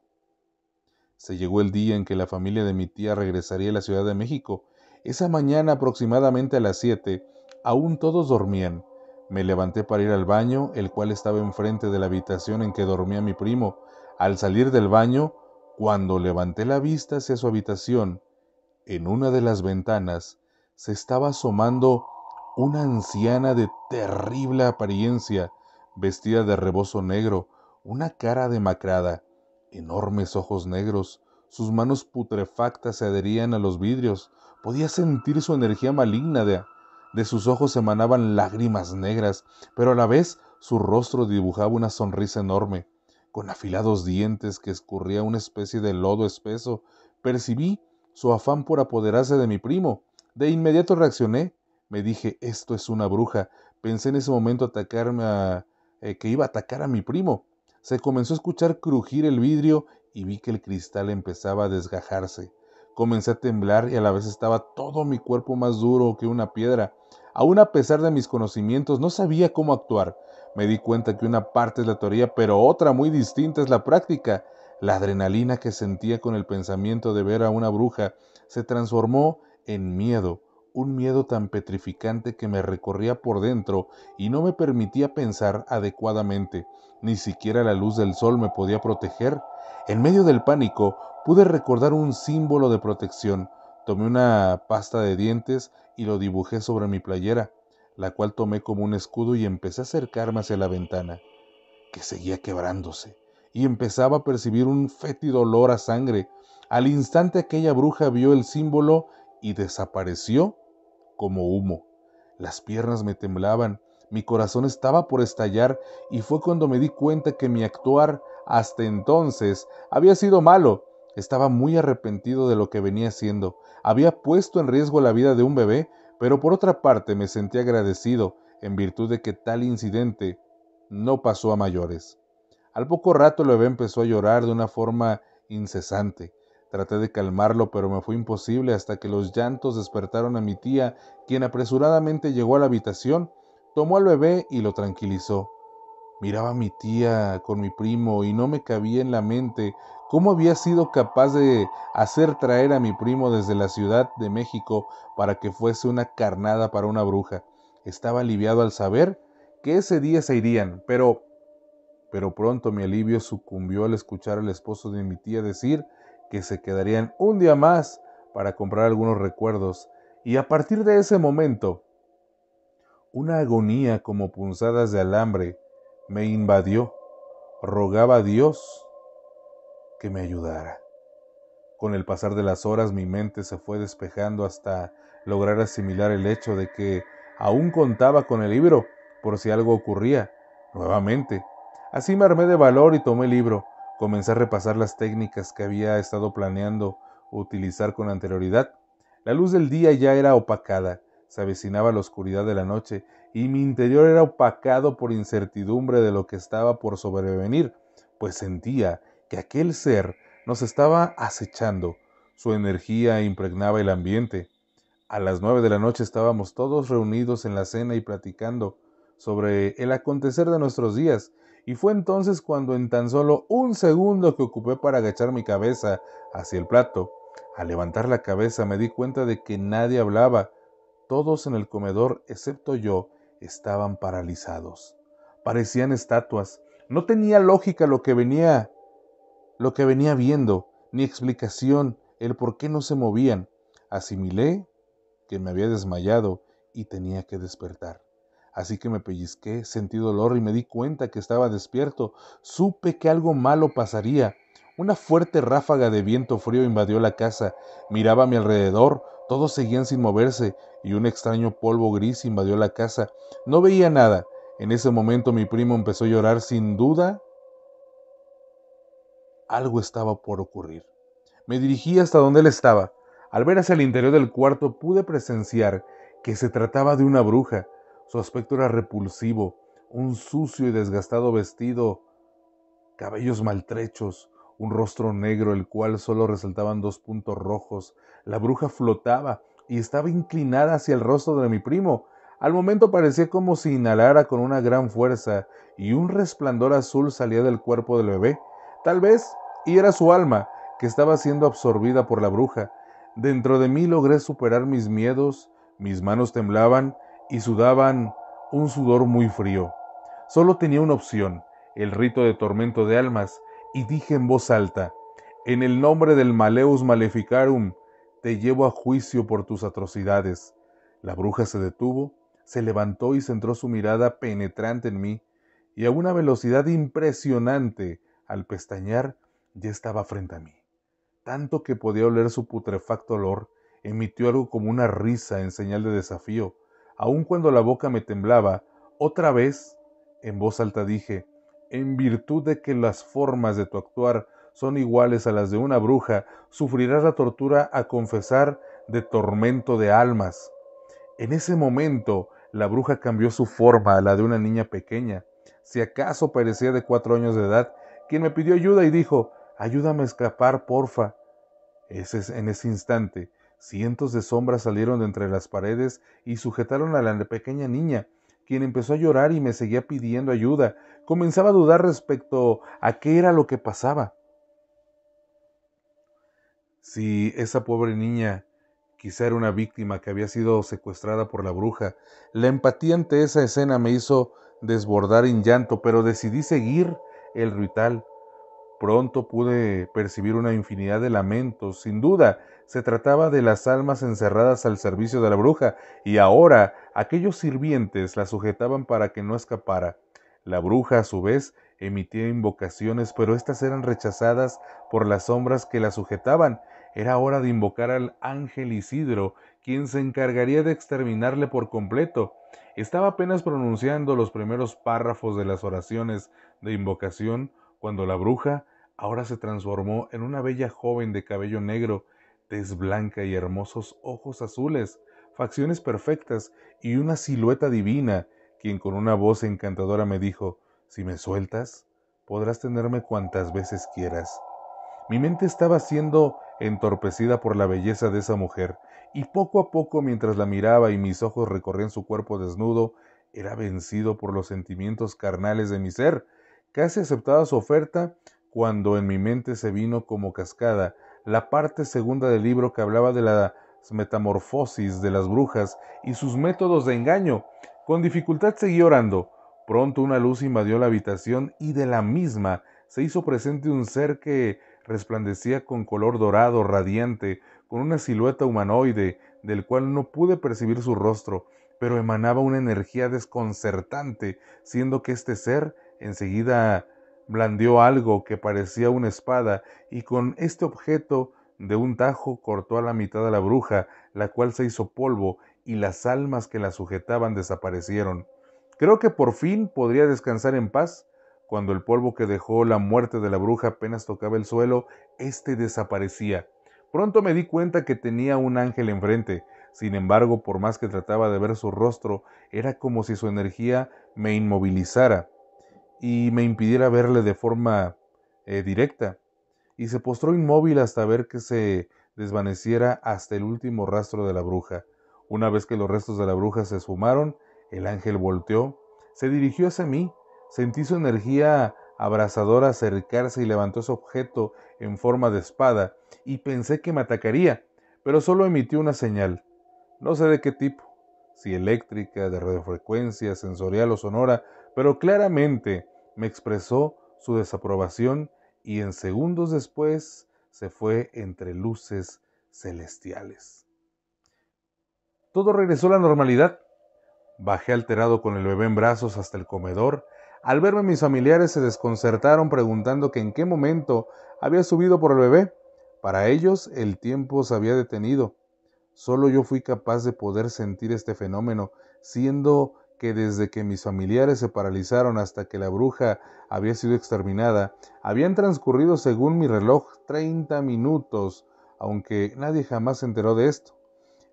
Se llegó el día en que la familia de mi tía regresaría a la Ciudad de México. Esa mañana, aproximadamente a las 7, aún todos dormían. Me levanté para ir al baño, el cual estaba enfrente de la habitación en que dormía mi primo. Al salir del baño, cuando levanté la vista hacia su habitación, en una de las ventanas se estaba asomando una anciana de terrible apariencia, vestida de rebozo negro, una cara demacrada, enormes ojos negros, sus manos putrefactas se adherían a los vidrios. Podía sentir su energía maligna. De sus ojos emanaban lágrimas negras, pero a la vez su rostro dibujaba una sonrisa enorme. Con afilados dientes que escurría una especie de lodo espeso, percibí su afán por apoderarse de mi primo. De inmediato reaccioné. Me dije, esto es una bruja. Pensé en ese momento que iba a atacar a mi primo. Se comenzó a escuchar crujir el vidrio y vi que el cristal empezaba a desgajarse. Comencé a temblar y a la vez estaba todo mi cuerpo más duro que una piedra. Aún a pesar de mis conocimientos, no sabía cómo actuar. Me di cuenta que una parte es la teoría, pero otra muy distinta es la práctica. La adrenalina que sentía con el pensamiento de ver a una bruja se transformó en miedo, un miedo tan petrificante que me recorría por dentro y no me permitía pensar adecuadamente. Ni siquiera la luz del sol me podía proteger. En medio del pánico, pude recordar un símbolo de protección. Tomé una pasta de dientes y lo dibujé sobre mi playera, la cual tomé como un escudo y empecé a acercarme hacia la ventana, que seguía quebrándose, y empezaba a percibir un fétido olor a sangre. Al instante aquella bruja vio el símbolo y desapareció como humo. Las piernas me temblaban, mi corazón estaba por estallar, y fue cuando me di cuenta que mi actuar hasta entonces había sido malo. Estaba muy arrepentido de lo que venía haciendo. Había puesto en riesgo la vida de un bebé, pero por otra parte me sentí agradecido en virtud de que tal incidente no pasó a mayores. Al poco rato el bebé empezó a llorar de una forma incesante. Traté de calmarlo, pero me fue imposible hasta que los llantos despertaron a mi tía, quien apresuradamente llegó a la habitación, tomó al bebé y lo tranquilizó. Miraba a mi tía con mi primo y no me cabía en la mente cómo había sido capaz de hacer traer a mi primo desde la Ciudad de México para que fuese una carnada para una bruja. Estaba aliviado al saber que ese día se irían, pero pronto mi alivio sucumbió al escuchar al esposo de mi tía decir que se quedarían un día más para comprar algunos recuerdos, y a partir de ese momento, una agonía como punzadas de alambre me invadió. Rogaba a Dios que me ayudara. Con el pasar de las horas mi mente se fue despejando hasta lograr asimilar el hecho de que aún contaba con el libro por si algo ocurría nuevamente. Así me armé de valor y tomé el libro. Comencé a repasar las técnicas que había estado planeando utilizar con anterioridad. La luz del día ya era opacada, se avecinaba la oscuridad de la noche y mi interior era opacado por incertidumbre de lo que estaba por sobrevenir, pues sentía que aquel ser nos estaba acechando. Su energía impregnaba el ambiente. A las 9 de la noche estábamos todos reunidos en la cena y platicando sobre el acontecer de nuestros días, y fue entonces cuando en tan solo un segundo que ocupé para agachar mi cabeza hacia el plato, al levantar la cabeza me di cuenta de que nadie hablaba. Todos en el comedor, excepto yo, estaban paralizados. Parecían estatuas. No tenía lógica lo que venía viendo, ni explicación el por qué no se movían. Asimilé que me había desmayado y tenía que despertar. Así que me pellizqué, sentí dolor y me di cuenta que estaba despierto. Supe que algo malo pasaría. Una fuerte ráfaga de viento frío invadió la casa. Miraba a mi alrededor, todos seguían sin moverse y un extraño polvo gris invadió la casa. No veía nada. En ese momento mi primo empezó a llorar. Sin duda, algo estaba por ocurrir. Me dirigí hasta donde él estaba. Al ver hacia el interior del cuarto pude presenciar que se trataba de una bruja. Su aspecto era repulsivo, un sucio y desgastado vestido, cabellos maltrechos, un rostro negro el cual solo resaltaban 2 puntos rojos. La bruja flotaba y estaba inclinada hacia el rostro de mi primo. Al momento parecía como si inhalara con una gran fuerza y un resplandor azul salía del cuerpo del bebé. Tal vez, y era su alma, que estaba siendo absorbida por la bruja. Dentro de mí logré superar mis miedos, mis manos temblaban y sudaban un sudor muy frío. Solo tenía una opción, el rito de tormento de almas, y dije en voz alta: en el nombre del Maleus Maleficarum, te llevo a juicio por tus atrocidades. La bruja se detuvo, se levantó y centró su mirada penetrante en mí, y a una velocidad impresionante, al pestañear, ya estaba frente a mí. Tanto que podía oler su putrefacto olor, emitió algo como una risa en señal de desafío. Aun cuando la boca me temblaba, otra vez, en voz alta dije: en virtud de que las formas de tu actuar son iguales a las de una bruja, sufrirás la tortura a confesar de tormento de almas. En ese momento, la bruja cambió su forma a la de una niña pequeña, si acaso parecía de 4 años de edad, quien me pidió ayuda y dijo: ayúdame a escapar, porfa. En ese instante, cientos de sombras salieron de entre las paredes y sujetaron a la pequeña niña, quien empezó a llorar y me seguía pidiendo ayuda. Comenzaba a dudar respecto a qué era lo que pasaba. Si esa pobre niña quizá era una víctima que había sido secuestrada por la bruja. La empatía ante esa escena me hizo desbordar en llanto, pero decidí seguir el ritual. Pronto pude percibir una infinidad de lamentos. Sin duda, se trataba de las almas encerradas al servicio de la bruja, y ahora aquellos sirvientes la sujetaban para que no escapara. La bruja, a su vez, emitía invocaciones, pero éstas eran rechazadas por las sombras que la sujetaban. Era hora de invocar al ángel Isidro, quien se encargaría de exterminarle por completo. Estaba apenas pronunciando los primeros párrafos de las oraciones de invocación cuando la bruja ahora se transformó en una bella joven de cabello negro, tez blanca y hermosos ojos azules, facciones perfectas y una silueta divina, quien con una voz encantadora me dijo: si me sueltas, podrás tenerme cuantas veces quieras. Mi mente estaba siendo entorpecida por la belleza de esa mujer, y poco a poco, mientras la miraba y mis ojos recorrían su cuerpo desnudo, era vencido por los sentimientos carnales de mi ser. Casi aceptaba su oferta cuando en mi mente se vino como cascada la parte segunda del libro que hablaba de las metamorfosis de las brujas y sus métodos de engaño. Con dificultad seguí orando. Pronto una luz invadió la habitación y de la misma se hizo presente un ser que resplandecía con color dorado radiante, con una silueta humanoide, del cual no pude percibir su rostro, pero emanaba una energía desconcertante, siendo que este ser enseguida blandió algo que parecía una espada, y con este objeto de un tajo cortó a la mitad a la bruja, la cual se hizo polvo, y las almas que la sujetaban desaparecieron. Creo que por fin podría descansar en paz. Cuando el polvo que dejó la muerte de la bruja apenas tocaba el suelo, éste desaparecía. Pronto me di cuenta que tenía un ángel enfrente. Sin embargo, por más que trataba de ver su rostro, era como si su energía me inmovilizara y me impidiera verle de forma directa. Y se postró inmóvil hasta ver que se desvaneciera hasta el último rastro de la bruja. Una vez que los restos de la bruja se esfumaron, el ángel volteó, se dirigió hacia mí, sentí su energía abrasadora acercarse y levantó ese objeto en forma de espada, y pensé que me atacaría, pero solo emitió una señal. No sé de qué tipo, si eléctrica, de radiofrecuencia, sensorial o sonora, pero claramente me expresó su desaprobación y en segundos después se fue entre luces celestiales. Todo regresó a la normalidad. Bajé alterado con el bebé en brazos hasta el comedor. Al verme mis familiares se desconcertaron preguntando que en qué momento había subido por el bebé. Para ellos el tiempo se había detenido. Solo yo fui capaz de poder sentir este fenómeno, siendo que desde que mis familiares se paralizaron hasta que la bruja había sido exterminada, habían transcurrido según mi reloj 30 minutos, aunque nadie jamás se enteró de esto.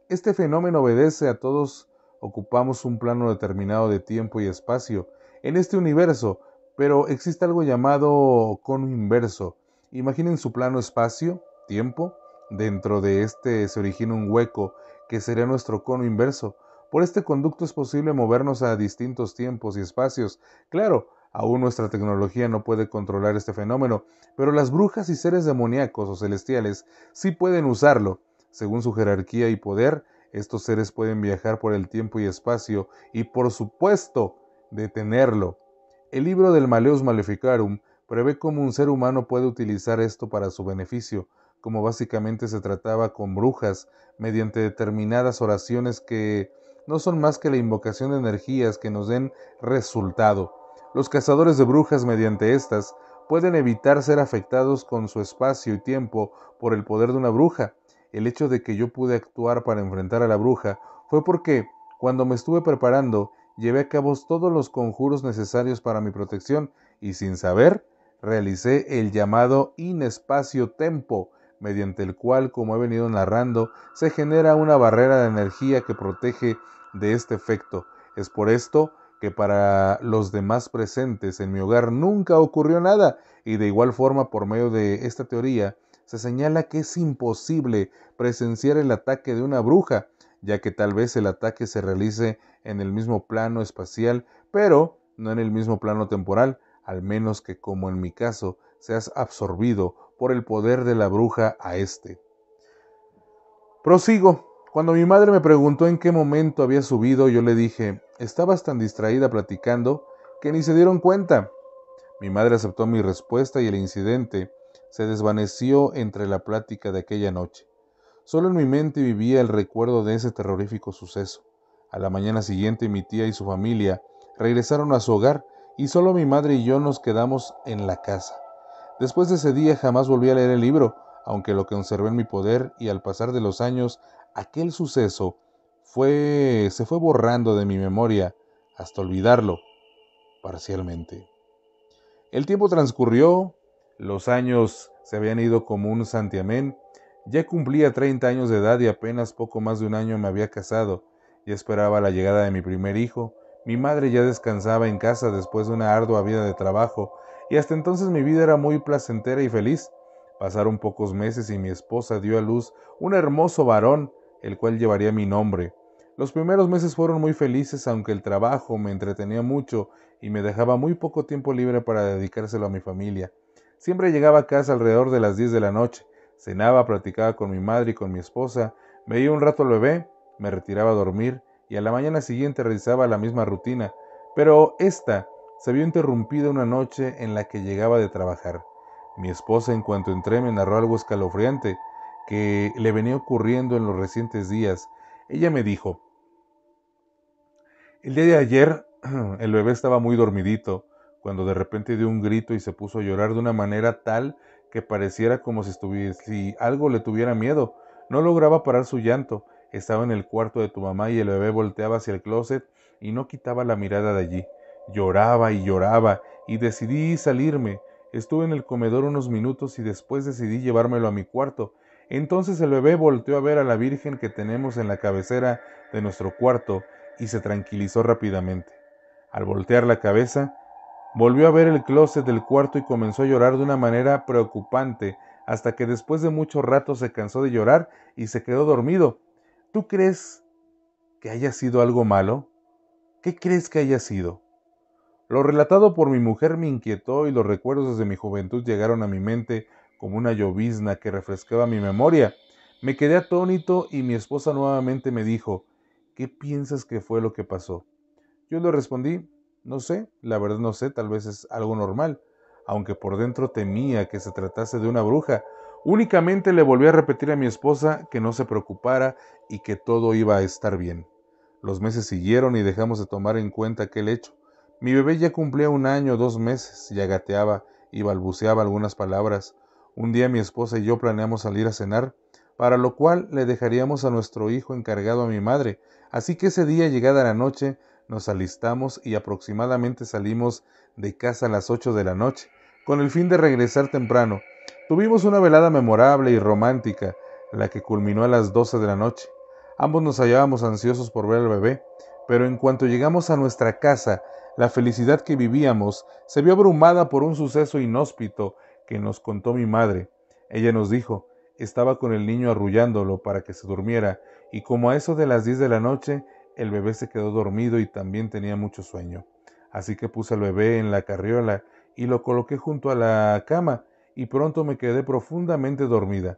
Este fenómeno obedece a todos ocupamos un plano determinado de tiempo y espacio en este universo, pero existe algo llamado cono inverso. Imaginen su plano espacio, tiempo, dentro de este se origina un hueco que sería nuestro cono inverso. Por este conducto es posible movernos a distintos tiempos y espacios. Claro, aún nuestra tecnología no puede controlar este fenómeno, pero las brujas y seres demoníacos o celestiales sí pueden usarlo. Según su jerarquía y poder, estos seres pueden viajar por el tiempo y espacio y, por supuesto, detenerlo. El libro del Malleus Maleficarum prevé cómo un ser humano puede utilizar esto para su beneficio, como básicamente se trataba con brujas, mediante determinadas oraciones que no son más que la invocación de energías que nos den resultado. Los cazadores de brujas, mediante estas, pueden evitar ser afectados con su espacio y tiempo por el poder de una bruja. El hecho de que yo pude actuar para enfrentar a la bruja fue porque, cuando me estuve preparando, llevé a cabo todos los conjuros necesarios para mi protección y, sin saber, realicé el llamado in espacio tempo, mediante el cual, como he venido narrando, se genera una barrera de energía que protege de este efecto. Es por esto que para los demás presentes en mi hogar nunca ocurrió nada, y de igual forma, por medio de esta teoría, se señala que es imposible presenciar el ataque de una bruja, ya que tal vez el ataque se realice en el mismo plano espacial, pero no en el mismo plano temporal, al menos que, como en mi caso, seas absorbido por el poder de la bruja a este. Prosigo. Cuando mi madre me preguntó en qué momento había subido, yo le dije, estabas tan distraída platicando que ni se dieron cuenta. Mi madre aceptó mi respuesta y el incidente se desvaneció entre la plática de aquella noche. Solo en mi mente vivía el recuerdo de ese terrorífico suceso. A la mañana siguiente mi tía y su familia regresaron a su hogar y solo mi madre y yo nos quedamos en la casa. Después de ese día jamás volví a leer el libro, aunque lo conservé en mi poder, y al pasar de los años, aquel suceso se fue borrando de mi memoria hasta olvidarlo parcialmente. El tiempo transcurrió, los años se habían ido como un santiamén. Ya cumplía 30 años de edad y apenas poco más de un año me había casado. Ya esperaba la llegada de mi primer hijo. Mi madre ya descansaba en casa después de una ardua vida de trabajo, y hasta entonces mi vida era muy placentera y feliz. Pasaron pocos meses y mi esposa dio a luz un hermoso varón, el cual llevaría mi nombre. Los primeros meses fueron muy felices, aunque el trabajo me entretenía mucho y me dejaba muy poco tiempo libre para dedicárselo a mi familia. Siempre llegaba a casa alrededor de las 10 de la noche, cenaba, platicaba con mi madre y con mi esposa, veía un rato al bebé, me retiraba a dormir y a la mañana siguiente realizaba la misma rutina, pero esta se vio interrumpida una noche en la que llegaba de trabajar. Mi esposa, en cuanto entré, me narró algo escalofriante que le venía ocurriendo en los recientes días. Ella me dijo: el día de ayer el bebé estaba muy dormidito, cuando de repente dio un grito y se puso a llorar de una manera tal que pareciera como si algo le tuviera miedo. No lograba parar su llanto. Estaba en el cuarto de tu mamá y el bebé volteaba hacia el closet y no quitaba la mirada de allí. Lloraba y decidí salirme. Estuve en el comedor unos minutos y después decidí llevármelo a mi cuarto. Entonces el bebé volteó a ver a la Virgen que tenemos en la cabecera de nuestro cuarto y se tranquilizó rápidamente. Al voltear la cabeza, volvió a ver el closet del cuarto y comenzó a llorar de una manera preocupante, hasta que después de mucho rato se cansó de llorar y se quedó dormido. ¿Tú crees que haya sido algo malo? ¿Qué crees que haya sido? Lo relatado por mi mujer me inquietó y los recuerdos desde mi juventud llegaron a mi mente como una llovizna que refrescaba mi memoria. Me quedé atónito y mi esposa nuevamente me dijo: ¿qué piensas que fue lo que pasó? Yo le respondí: no sé, la verdad no sé, tal vez es algo normal, aunque por dentro temía que se tratase de una bruja. Únicamente le volví a repetir a mi esposa que no se preocupara y que todo iba a estar bien. Los meses siguieron y dejamos de tomar en cuenta aquel hecho. Mi bebé ya cumplía 1 año, 2 meses, ya gateaba y balbuceaba algunas palabras. Un día mi esposa y yo planeamos salir a cenar, para lo cual le dejaríamos a nuestro hijo encargado a mi madre. Así que ese día, llegada la noche, nos alistamos y aproximadamente salimos de casa a las 8 de la noche, con el fin de regresar temprano. Tuvimos una velada memorable y romántica, la que culminó a las 12 de la noche. Ambos nos hallábamos ansiosos por ver al bebé, pero en cuanto llegamos a nuestra casa, la felicidad que vivíamos se vio abrumada por un suceso inhóspito que nos contó mi madre. Ella nos dijo: estaba con el niño arrullándolo para que se durmiera, y como a eso de las 10 de la noche, el bebé se quedó dormido y también tenía mucho sueño. Así que puse al bebé en la carriola y lo coloqué junto a la cama, y pronto me quedé profundamente dormida.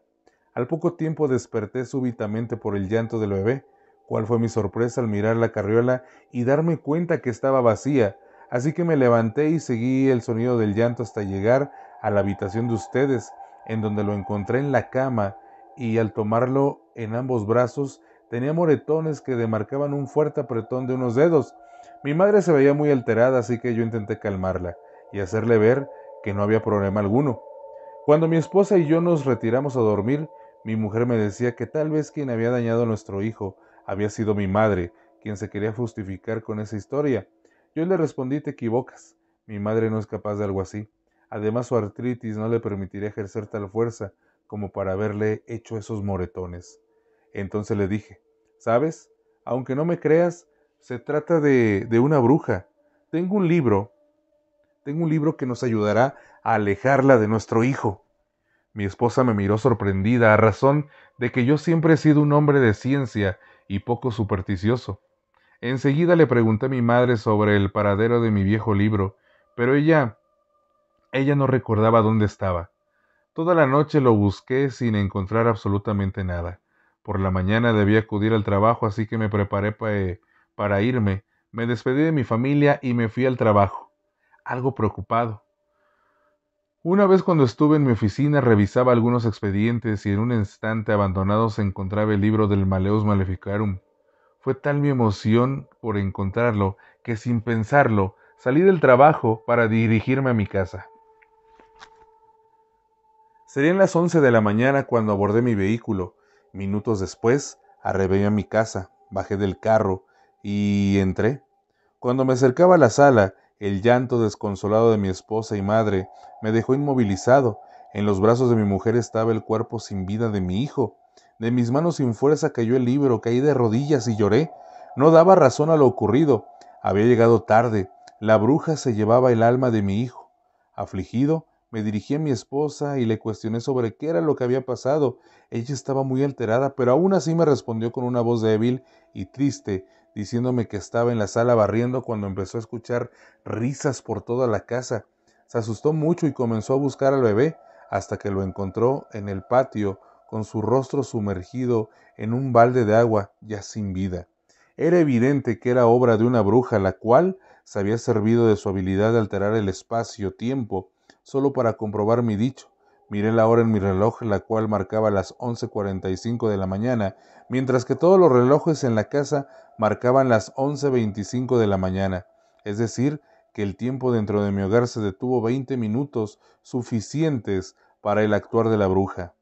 Al poco tiempo desperté súbitamente por el llanto del bebé. ¿Cuál fue mi sorpresa al mirar la carriola y darme cuenta que estaba vacía? Así que me levanté y seguí el sonido del llanto hasta llegar a la habitación de ustedes, en donde lo encontré en la cama, y al tomarlo en ambos brazos tenía moretones que demarcaban un fuerte apretón de unos dedos. Mi madre se veía muy alterada, así que yo intenté calmarla y hacerle ver que no había problema alguno. Cuando mi esposa y yo nos retiramos a dormir, mi mujer me decía que tal vez quien había dañado a nuestro hijo había sido mi madre, quien se quería justificar con esa historia. Yo le respondí: te equivocas, mi madre no es capaz de algo así. Además, su artritis no le permitiría ejercer tal fuerza como para haberle hecho esos moretones. Entonces le dije: ¿sabes? Aunque no me creas, se trata de una bruja. Tengo un libro que nos ayudará a alejarla de nuestro hijo. Mi esposa me miró sorprendida, a razón de que yo siempre he sido un hombre de ciencia y poco supersticioso. Enseguida le pregunté a mi madre sobre el paradero de mi viejo libro, pero ella no recordaba dónde estaba. Toda la noche lo busqué sin encontrar absolutamente nada. Por la mañana debía acudir al trabajo, así que me preparé para irme. Me despedí de mi familia y me fui al trabajo, algo preocupado. Una vez, cuando estuve en mi oficina, revisaba algunos expedientes y en un estante abandonado se encontraba el libro del Malleus Maleficarum. Fue tal mi emoción por encontrarlo que, sin pensarlo, salí del trabajo para dirigirme a mi casa. Serían las 11 de la mañana cuando abordé mi vehículo. Minutos después, arribé a mi casa, bajé del carro y entré. Cuando me acercaba a la sala, el llanto desconsolado de mi esposa y madre me dejó inmovilizado. En los brazos de mi mujer estaba el cuerpo sin vida de mi hijo. De mis manos sin fuerza cayó el libro, caí de rodillas y lloré. No daba razón a lo ocurrido. Había llegado tarde. La bruja se llevaba el alma de mi hijo. Afligido, Me dirigí a mi esposa y le cuestioné sobre qué era lo que había pasado. Ella estaba muy alterada, pero aún así me respondió con una voz débil y triste, diciéndome que estaba en la sala barriendo cuando empezó a escuchar risas por toda la casa. Se asustó mucho y comenzó a buscar al bebé hasta que lo encontró en el patio con su rostro sumergido en un balde de agua, ya sin vida. Era evidente que era obra de una bruja, la cual se había servido de su habilidad de alterar el espacio-tiempo solo para comprobar mi dicho. Miré la hora en mi reloj, la cual marcaba las 11:45 de la mañana, mientras que todos los relojes en la casa marcaban las 11:25 de la mañana. Es decir, que el tiempo dentro de mi hogar se detuvo 20 minutos, suficientes para el actuar de la bruja.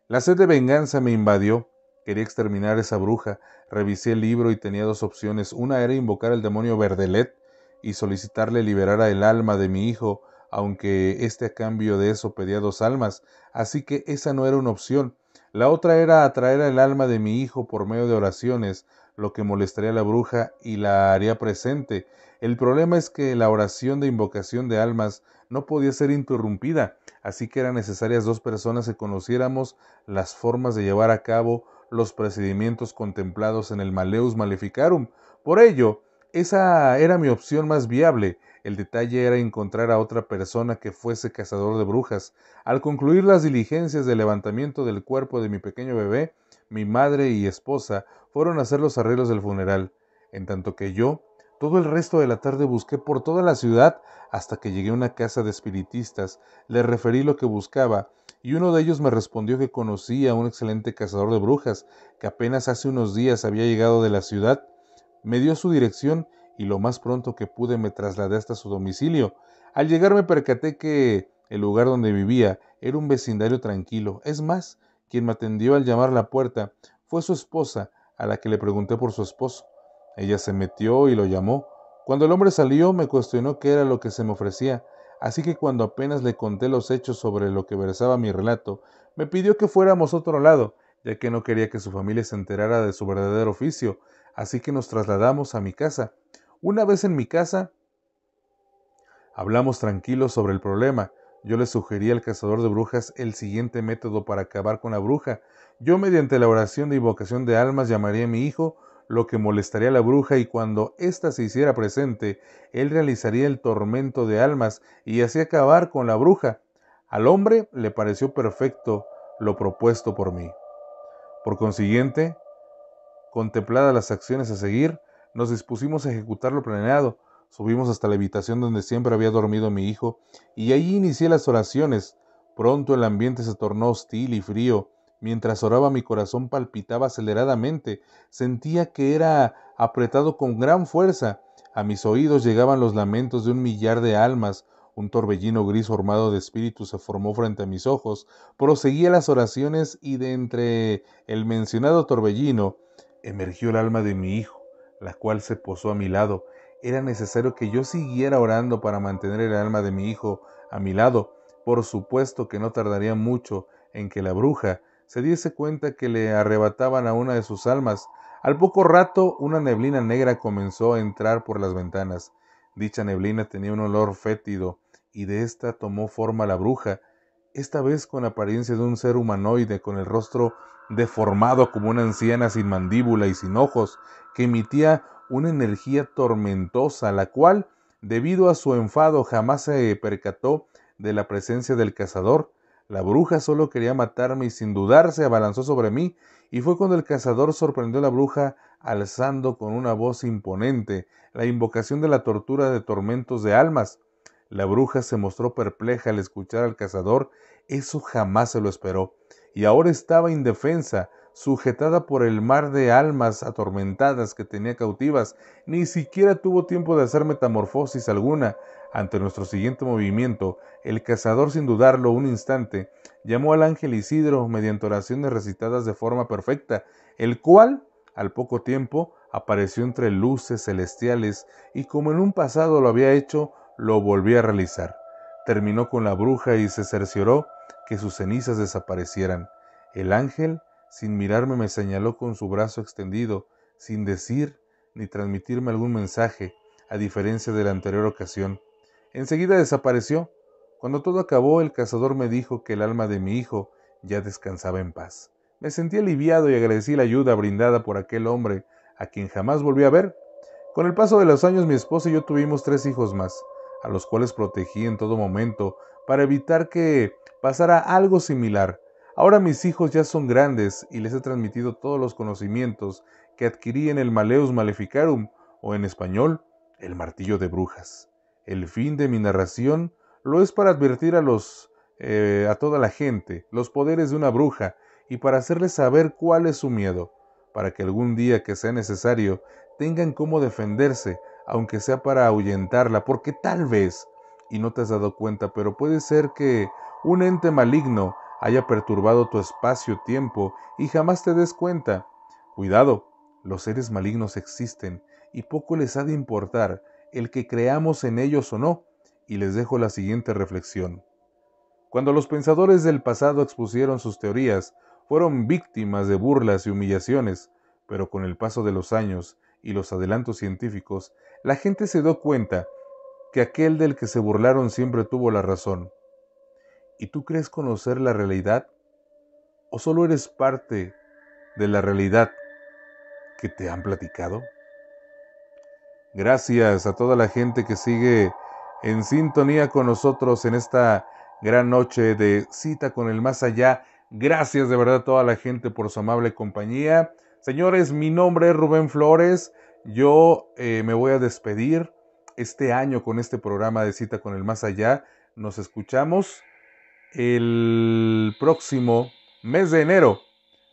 La sed de venganza me invadió. Quería exterminar a esa bruja. Revisé el libro y tenía dos opciones. Una era invocar al demonio Verdelet y solicitarle liberara el alma de mi hijo, aunque a cambio de eso pedía 2 almas, así que esa no era una opción. La otra era atraer el alma de mi hijo por medio de oraciones, lo que molestaría a la bruja y la haría presente. El problema es que la oración de invocación de almas no podía ser interrumpida, así que eran necesarias 2 personas que conociéramos las formas de llevar a cabo los procedimientos contemplados en el Maleus Maleficarum. Por ello, esa era mi opción más viable. El detalle era encontrar a otra persona que fuese cazador de brujas. Al concluir las diligencias de levantamiento del cuerpo de mi pequeño bebé, mi madre y esposa fueron a hacer los arreglos del funeral, en tanto que yo, todo el resto de la tarde busqué por toda la ciudad hasta que llegué a una casa de espiritistas. Les referí lo que buscaba y uno de ellos me respondió que conocía a un excelente cazador de brujas que apenas hace unos días había llegado de la ciudad. Me dio su dirección y lo más pronto que pude me trasladé hasta su domicilio. Al llegar me percaté que el lugar donde vivía era un vecindario tranquilo. Es más, quien me atendió al llamar a la puerta fue su esposa, a la que le pregunté por su esposo. Ella se metió y lo llamó. Cuando el hombre salió me cuestionó qué era lo que se me ofrecía, así que cuando apenas le conté los hechos sobre lo que versaba mi relato, me pidió que fuéramos a otro lado, ya que no quería que su familia se enterara de su verdadero oficio, así que nos trasladamos a mi casa. Una vez en mi casa, hablamos tranquilos sobre el problema. Yo le sugerí al cazador de brujas el siguiente método para acabar con la bruja. Yo, mediante la oración de invocación de almas, llamaría a mi hijo, lo que molestaría a la bruja, y cuando ésta se hiciera presente, él realizaría el tormento de almas y así acabar con la bruja. Al hombre le pareció perfecto lo propuesto por mí. Por consiguiente, contempladas las acciones a seguir, nos dispusimos a ejecutar lo planeado. Subimos hasta la habitación donde siempre había dormido mi hijo, y allí inicié las oraciones. Pronto el ambiente se tornó hostil y frío. Mientras oraba mi corazón palpitaba aceleradamente. Sentía que era apretado con gran fuerza. A mis oídos llegaban los lamentos de 1 millar de almas. Un torbellino gris formado de espíritus se formó frente a mis ojos. Proseguía las oraciones y de entre el mencionado torbellino emergió el alma de mi hijo, la cual se posó a mi lado. Era necesario que yo siguiera orando para mantener el alma de mi hijo a mi lado. Por supuesto que no tardaría mucho en que la bruja se diese cuenta que le arrebataban a una de sus almas. Al poco rato, una neblina negra comenzó a entrar por las ventanas. Dicha neblina tenía un olor fétido, y de esta tomó forma la bruja, esta vez con apariencia de un ser humanoide, con el rostro deformado como una anciana sin mandíbula y sin ojos, que emitía una energía tormentosa, la cual, debido a su enfado, jamás se percató de la presencia del cazador. La bruja solo quería matarme y sin dudar se abalanzó sobre mí, y fue cuando el cazador sorprendió a la bruja alzando con una voz imponente la invocación de la tortura de tormentos de almas. La bruja se mostró perpleja al escuchar al cazador. Eso jamás se lo esperó, y ahora estaba indefensa, sujetada por el mar de almas atormentadas que tenía cautivas. Ni siquiera tuvo tiempo de hacer metamorfosis alguna. Ante nuestro siguiente movimiento, el cazador, sin dudarlo un instante, llamó al ángel Isidro mediante oraciones recitadas de forma perfecta, el cual, al poco tiempo, apareció entre luces celestiales y, como en un pasado lo había hecho, lo volvió a realizar. Terminó con la bruja y se cercioró que sus cenizas desaparecieran. El ángel, sin mirarme, me señaló con su brazo extendido, sin decir ni transmitirme algún mensaje, a diferencia de la anterior ocasión. Enseguida desapareció. Cuando todo acabó, el cazador me dijo que el alma de mi hijo ya descansaba en paz. Me sentí aliviado y agradecí la ayuda brindada por aquel hombre a quien jamás volví a ver. Con el paso de los años, mi esposa y yo tuvimos 3 hijos más, a los cuales protegí en todo momento para evitar que pasara algo similar. Ahora mis hijos ya son grandes y les he transmitido todos los conocimientos que adquirí en el Malleus Maleficarum, o en español, el martillo de brujas. El fin de mi narración lo es para advertir a toda la gente los poderes de una bruja y para hacerles saber cuál es su miedo, para que algún día que sea necesario tengan cómo defenderse, aunque sea para ahuyentarla, porque tal vez, y no te has dado cuenta, pero puede ser que un ente maligno haya perturbado tu espacio-tiempo y jamás te des cuenta. Cuidado, los seres malignos existen y poco les ha de importar el que creamos en ellos o no, y les dejo la siguiente reflexión. Cuando los pensadores del pasado expusieron sus teorías, fueron víctimas de burlas y humillaciones, pero con el paso de los años y los adelantos científicos, la gente se dio cuenta que aquel del que se burlaron siempre tuvo la razón. ¿Y tú crees conocer la realidad? ¿O solo eres parte de la realidad que te han platicado? Gracias a toda la gente que sigue en sintonía con nosotros en esta gran noche de Cita con el Más Allá. Gracias de verdad a toda la gente por su amable compañía. Señores, mi nombre es Rubén Flores. Yo me voy a despedir este año con este programa de Cita con el Más Allá. Nos escuchamos el próximo mes de enero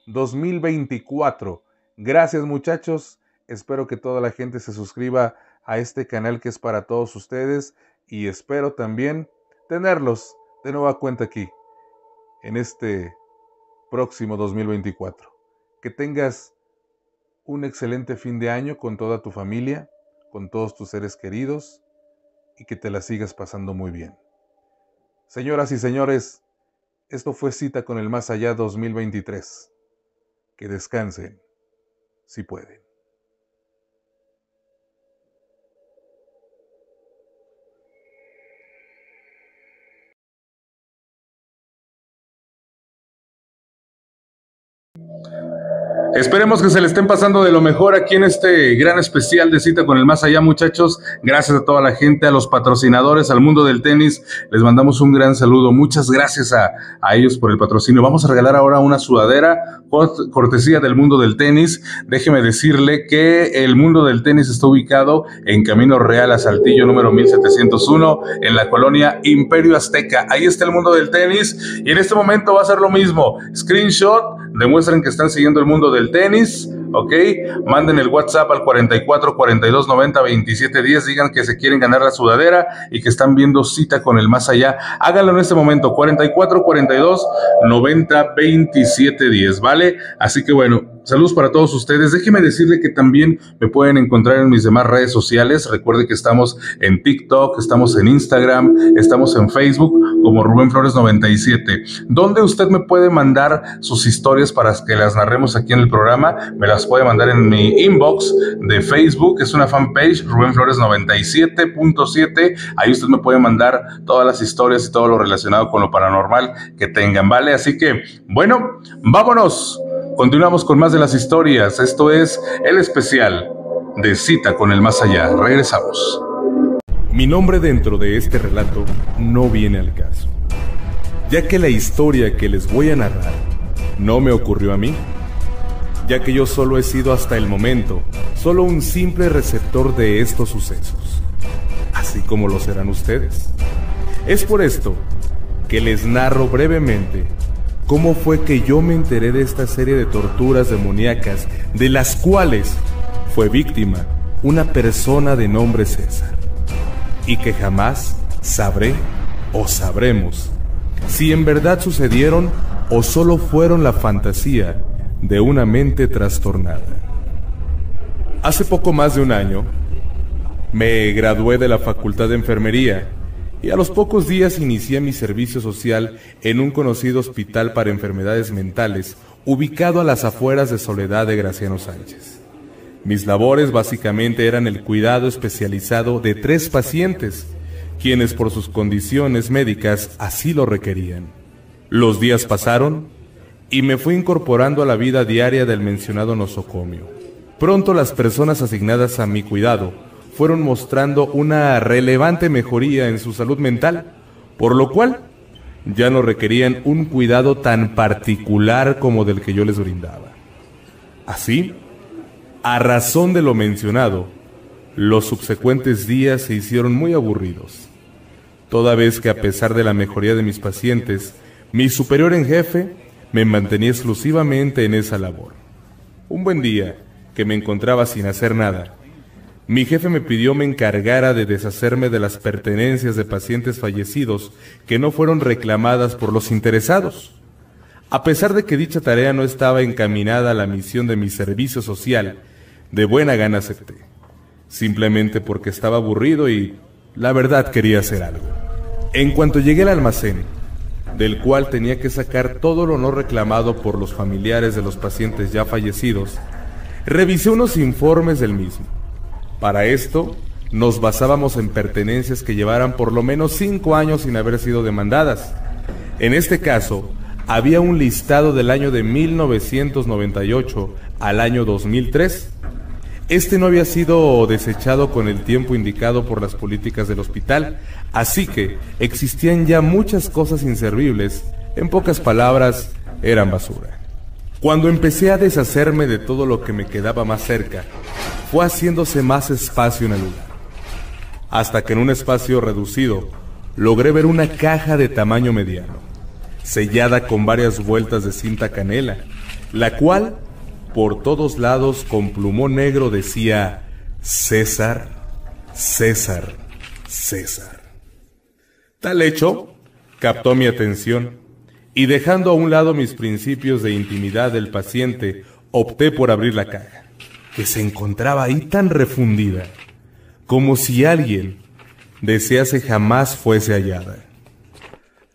2024. Gracias, muchachos. Espero que toda la gente se suscriba a este canal que es para todos ustedes y espero también tenerlos de nueva cuenta aquí en este próximo 2024. Que tengas un excelente fin de año con toda tu familia, con todos tus seres queridos y que te la sigas pasando muy bien. Señoras y señores, esto fue Cita con el Más Allá 2023. Que descansen, si pueden. Esperemos que se le estén pasando de lo mejor aquí en este gran especial de Cita con el Más Allá, muchachos. Gracias a toda la gente, a los patrocinadores, al mundo del tenis. Les mandamos un gran saludo. Muchas gracias a ellos por el patrocinio. Vamos a regalar ahora una sudadera cortesía del mundo del tenis. Déjeme decirle que el mundo del tenis está ubicado en Camino Real a Saltillo, número 1701, en la colonia Imperio Azteca. Ahí está el mundo del tenis y en este momento va a ser lo mismo. Screenshot, demuestren que están siguiendo el mundo del tenis, ¿ok? Manden el WhatsApp al 44 42 90 27 10, digan que se quieren ganar la sudadera y que están viendo Cita con el Más Allá. Háganlo en este momento, 44 42 90 27 10, ¿vale? Así que bueno, saludos para todos ustedes. Déjenme decirle que también me pueden encontrar en mis demás redes sociales. Recuerde que estamos en TikTok, estamos en Instagram, estamos en Facebook como Rubén Flores 97, donde usted me puede mandar sus historias para que las narremos aquí en el programa. Me las puede mandar en mi inbox de Facebook, es una fanpage, Rubén Flores 97.7. Ahí usted me puede mandar todas las historias y todo lo relacionado con lo paranormal que tengan, ¿vale? Así que, bueno, vámonos. Continuamos con más de las historias. Esto es el especial de Cita con el Más Allá. Regresamos. Mi nombre dentro de este relato no viene al caso, ya que la historia que les voy a narrar no me ocurrió a mí, ya que yo solo he sido hasta el momento solo un simple receptor de estos sucesos, así como lo serán ustedes. Es por esto que les narro brevemente cómo fue que yo me enteré de esta serie de torturas demoníacas de las cuales fue víctima una persona de nombre César, y que jamás sabré o sabremos si en verdad sucedieron o solo fueron la fantasía de una mente trastornada. Hace poco más de un año me gradué de la Facultad de Enfermería y a los pocos días inicié mi servicio social en un conocido hospital para enfermedades mentales ubicado a las afueras de Soledad de Graciano Sánchez. Mis labores básicamente eran el cuidado especializado de 3 pacientes quienes por sus condiciones médicas así lo requerían. Los días pasaron y me fui incorporando a la vida diaria del mencionado nosocomio. Pronto las personas asignadas a mi cuidado fueron mostrando una relevante mejoría en su salud mental, por lo cual ya no requerían un cuidado tan particular como del que yo les brindaba. Así, a razón de lo mencionado, los subsecuentes días se hicieron muy aburridos, toda vez que a pesar de la mejoría de mis pacientes, mi superior en jefe me mantenía exclusivamente en esa labor. Un buen día, que me encontraba sin hacer nada, mi jefe me pidió me encargara de deshacerme de las pertenencias de pacientes fallecidos que no fueron reclamadas por los interesados. A pesar de que dicha tarea no estaba encaminada a la misión de mi servicio social, de buena gana acepté, simplemente porque estaba aburrido y, la verdad, quería hacer algo. En cuanto llegué al almacén, del cual tenía que sacar todo lo no reclamado por los familiares de los pacientes ya fallecidos, revisé unos informes del mismo. Para esto, nos basábamos en pertenencias que llevaran por lo menos 5 años sin haber sido demandadas. En este caso, había un listado del año de 1998 al año 2003. Este no había sido desechado con el tiempo indicado por las políticas del hospital, así que existían ya muchas cosas inservibles. En pocas palabras, eran basura. Cuando empecé a deshacerme de todo lo que me quedaba más cerca, fue haciéndose más espacio en el lugar, hasta que en un espacio reducido logré ver una caja de tamaño mediano, sellada con varias vueltas de cinta canela, la cual por todos lados con plumón negro decía César, César, César. Tal hecho captó mi atención y, dejando a un lado mis principios de intimidad del paciente, opté por abrir la caja, que se encontraba ahí tan refundida, como si alguien desease jamás fuese hallada.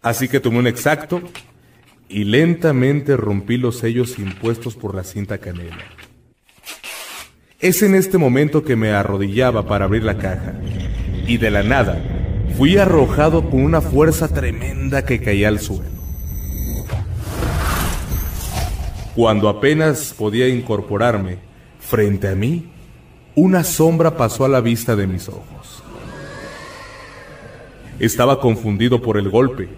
Así que tomé un exacto y lentamente rompí los sellos impuestos por la cinta canela. Es en este momento que me arrodillaba para abrir la caja, y de la nada fui arrojado con una fuerza tremenda que caía al suelo. Cuando apenas podía incorporarme, frente a mí, una sombra pasó a la vista de mis ojos. Estaba confundido por el golpe,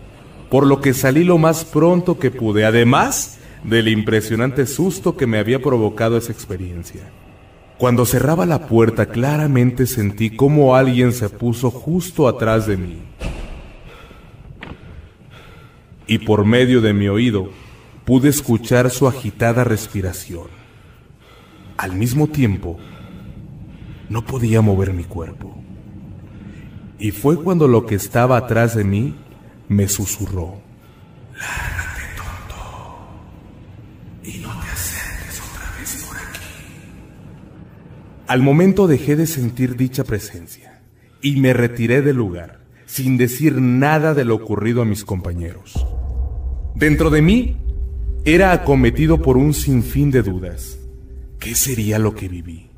por lo que salí lo más pronto que pude, además del impresionante susto que me había provocado esa experiencia. Cuando cerraba la puerta, claramente sentí cómo alguien se puso justo atrás de mí. Y por medio de mi oído, pude escuchar su agitada respiración. Al mismo tiempo, no podía mover mi cuerpo. Y fue cuando lo que estaba atrás de mí me susurró: "Lárgate, tonto, y no te acerques otra vez por aquí". Al momento dejé de sentir dicha presencia y me retiré del lugar, sin decir nada de lo ocurrido a mis compañeros. Dentro de mí, era acometido por un sinfín de dudas. ¿Qué sería lo que viví?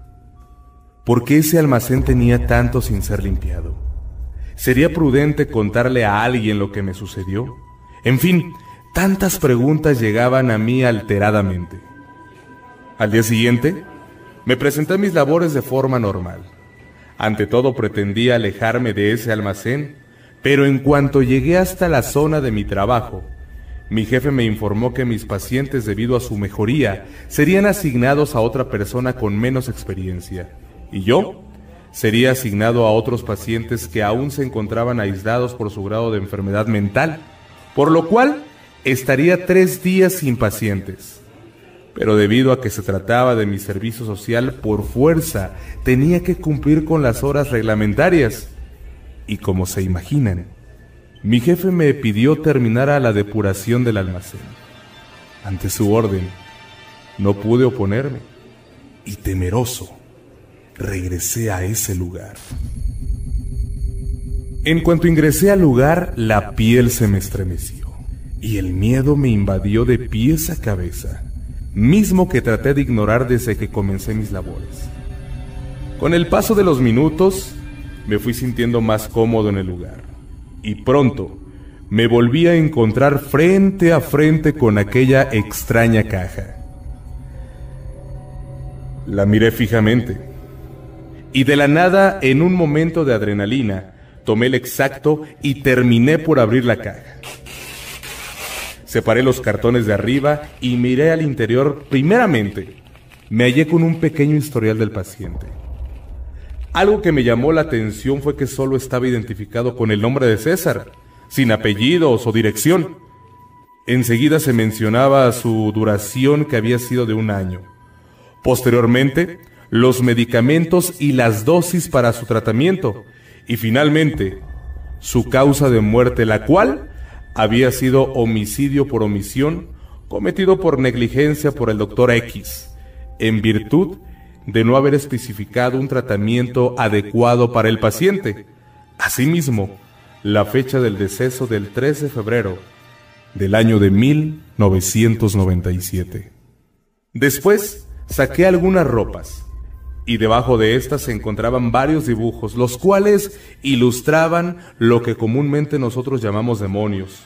¿Por qué ese almacén tenía tanto sin ser limpiado? ¿Sería prudente contarle a alguien lo que me sucedió? En fin, tantas preguntas llegaban a mí alteradamente. Al día siguiente, me presenté a mis labores de forma normal. Ante todo pretendía alejarme de ese almacén, pero en cuanto llegué hasta la zona de mi trabajo, mi jefe me informó que mis pacientes, debido a su mejoría, serían asignados a otra persona con menos experiencia, y yo sería asignado a otros pacientes que aún se encontraban aislados por su grado de enfermedad mental, por lo cual estaría 3 días sin pacientes. Pero debido a que se trataba de mi servicio social, por fuerza tenía que cumplir con las horas reglamentarias, y como se imaginan, mi jefe me pidió terminar la depuración del almacén. Ante su orden, no pude oponerme, y temeroso, regresé a ese lugar. En cuanto ingresé al lugar, la piel se me estremeció, y el miedo me invadió de pies a cabeza, mismo que traté de ignorar desde que comencé mis labores. Con el paso de los minutos, me fui sintiendo más cómodo en el lugar. Y pronto me volví a encontrar frente a frente con aquella extraña caja. La miré fijamente. Y de la nada, en un momento de adrenalina, tomé el exacto y terminé por abrir la caja. Separé los cartones de arriba y miré al interior. Primeramente, me hallé con un pequeño historial del paciente. Algo que me llamó la atención fue que solo estaba identificado con el nombre de César, sin apellidos o dirección. Enseguida se mencionaba su duración, que había sido de 1 año. Posteriormente, los medicamentos y las dosis para su tratamiento. Y finalmente, su causa de muerte, la cual había sido homicidio por omisión, cometido por negligencia por el Dr. X, en virtud de no haber especificado un tratamiento adecuado para el paciente. Asimismo, la fecha del deceso del 13 de febrero del año de 1997. Después, saqué algunas ropas, y debajo de estas se encontraban varios dibujos, los cuales ilustraban lo que comúnmente nosotros llamamos demonios.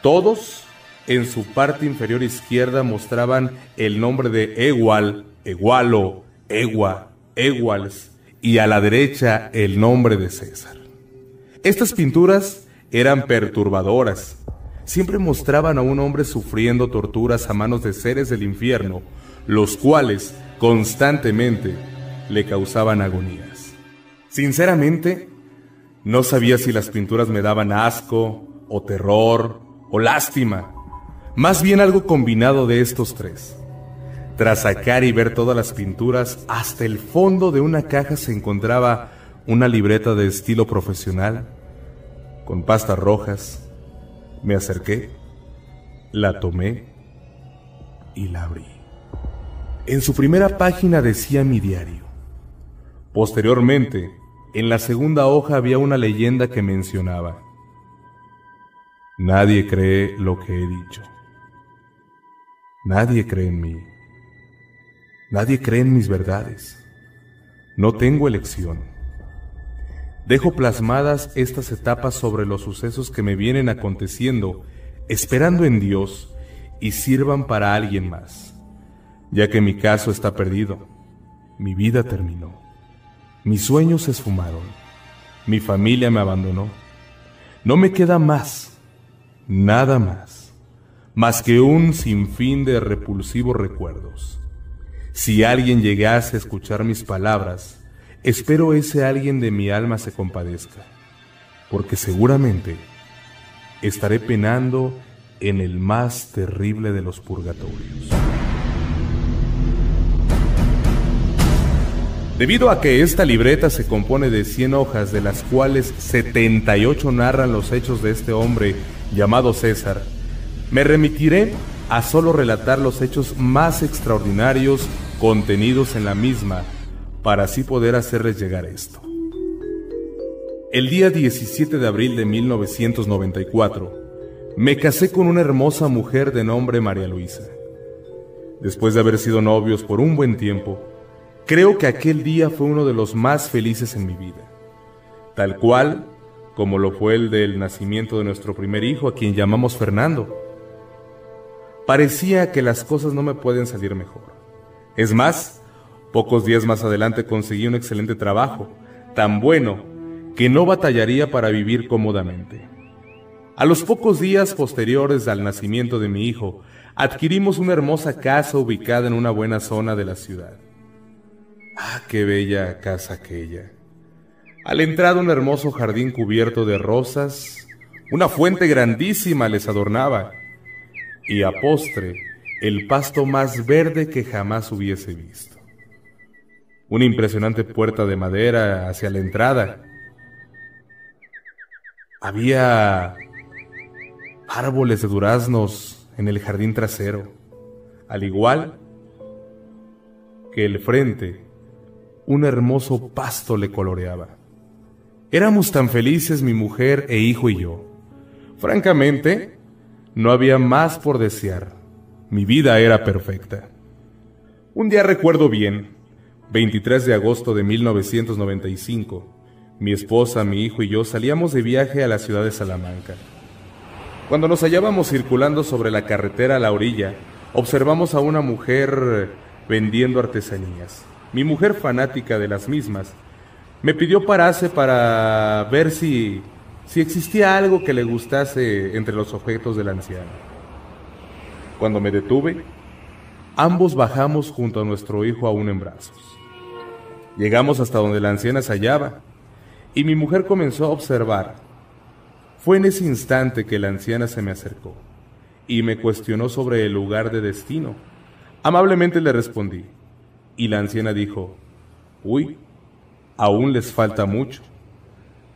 Todos, en su parte inferior izquierda, mostraban el nombre de Ewal, Ewalo, Ewa, Ewals, y a la derecha el nombre de César. Estas pinturas eran perturbadoras. Siempre mostraban a un hombre sufriendo torturas a manos de seres del infierno, los cuales constantemente le causaban agonías. Sinceramente, no sabía si las pinturas me daban asco, o terror, o lástima. Más bien algo combinado de estos tres. Tras sacar y ver todas las pinturas, hasta el fondo de una caja se encontraba una libreta de estilo profesional, con pastas rojas. Me acerqué, la tomé y la abrí. En su primera página decía mi diario. Posteriormente, en la segunda hoja había una leyenda que mencionaba: nadie cree lo que he dicho. Nadie cree en mí. Nadie cree en mis verdades. No tengo elección. Dejo plasmadas estas etapas sobre los sucesos que me vienen aconteciendo, esperando en Dios y sirvan para alguien más, ya que mi caso está perdido. Mi vida terminó. Mis sueños se esfumaron. Mi familia me abandonó. No me queda más, nada más que un sinfín de repulsivos recuerdos. Si alguien llegase a escuchar mis palabras, espero ese alguien de mi alma se compadezca, porque seguramente estaré penando en el más terrible de los purgatorios. Debido a que esta libreta se compone de 100 hojas, de las cuales 78 narran los hechos de este hombre llamado César, me remitiré a solo relatar los hechos más extraordinarios contenidos en la misma, para así poder hacerles llegar esto. El día 17 de abril de 1994, me casé con una hermosa mujer de nombre María Luisa. Después de haber sido novios por un buen tiempo, creo que aquel día fue uno de los más felices en mi vida, tal cual como lo fue el del nacimiento de nuestro primer hijo, a quien llamamos Fernando. Parecía que las cosas no me pueden salir mejor. Es más, pocos días más adelante conseguí un excelente trabajo, tan bueno que no batallaría para vivir cómodamente. A los pocos días posteriores al nacimiento de mi hijo, adquirimos una hermosa casa ubicada en una buena zona de la ciudad. ¡Ah, qué bella casa aquella! A la entrada un hermoso jardín cubierto de rosas, una fuente grandísima les adornaba, y a postre, el pasto más verde que jamás hubiese visto. Una impresionante puerta de madera hacia la entrada. Había árboles de duraznos en el jardín trasero, al igual que el frente, un hermoso pasto le coloreaba. Éramos tan felices mi mujer e hijo y yo. Francamente, no había más por desear. Mi vida era perfecta. Un día recuerdo bien, 23 de agosto de 1995, Mi esposa, mi hijo y yo salíamos de viaje a la ciudad de Salamanca. Cuando nos hallábamos circulando sobre la carretera a la orilla, observamos a una mujer vendiendo artesanías. Mi mujer, fanática de las mismas, me pidió pararse para ver si existía algo que le gustase entre los objetos de la anciana. Cuando me detuve, ambos bajamos junto a nuestro hijo aún en brazos. Llegamos hasta donde la anciana se hallaba y mi mujer comenzó a observar. Fue en ese instante que la anciana se me acercó y me cuestionó sobre el lugar de destino. Amablemente le respondí y la anciana dijo: «Uy, aún les falta mucho.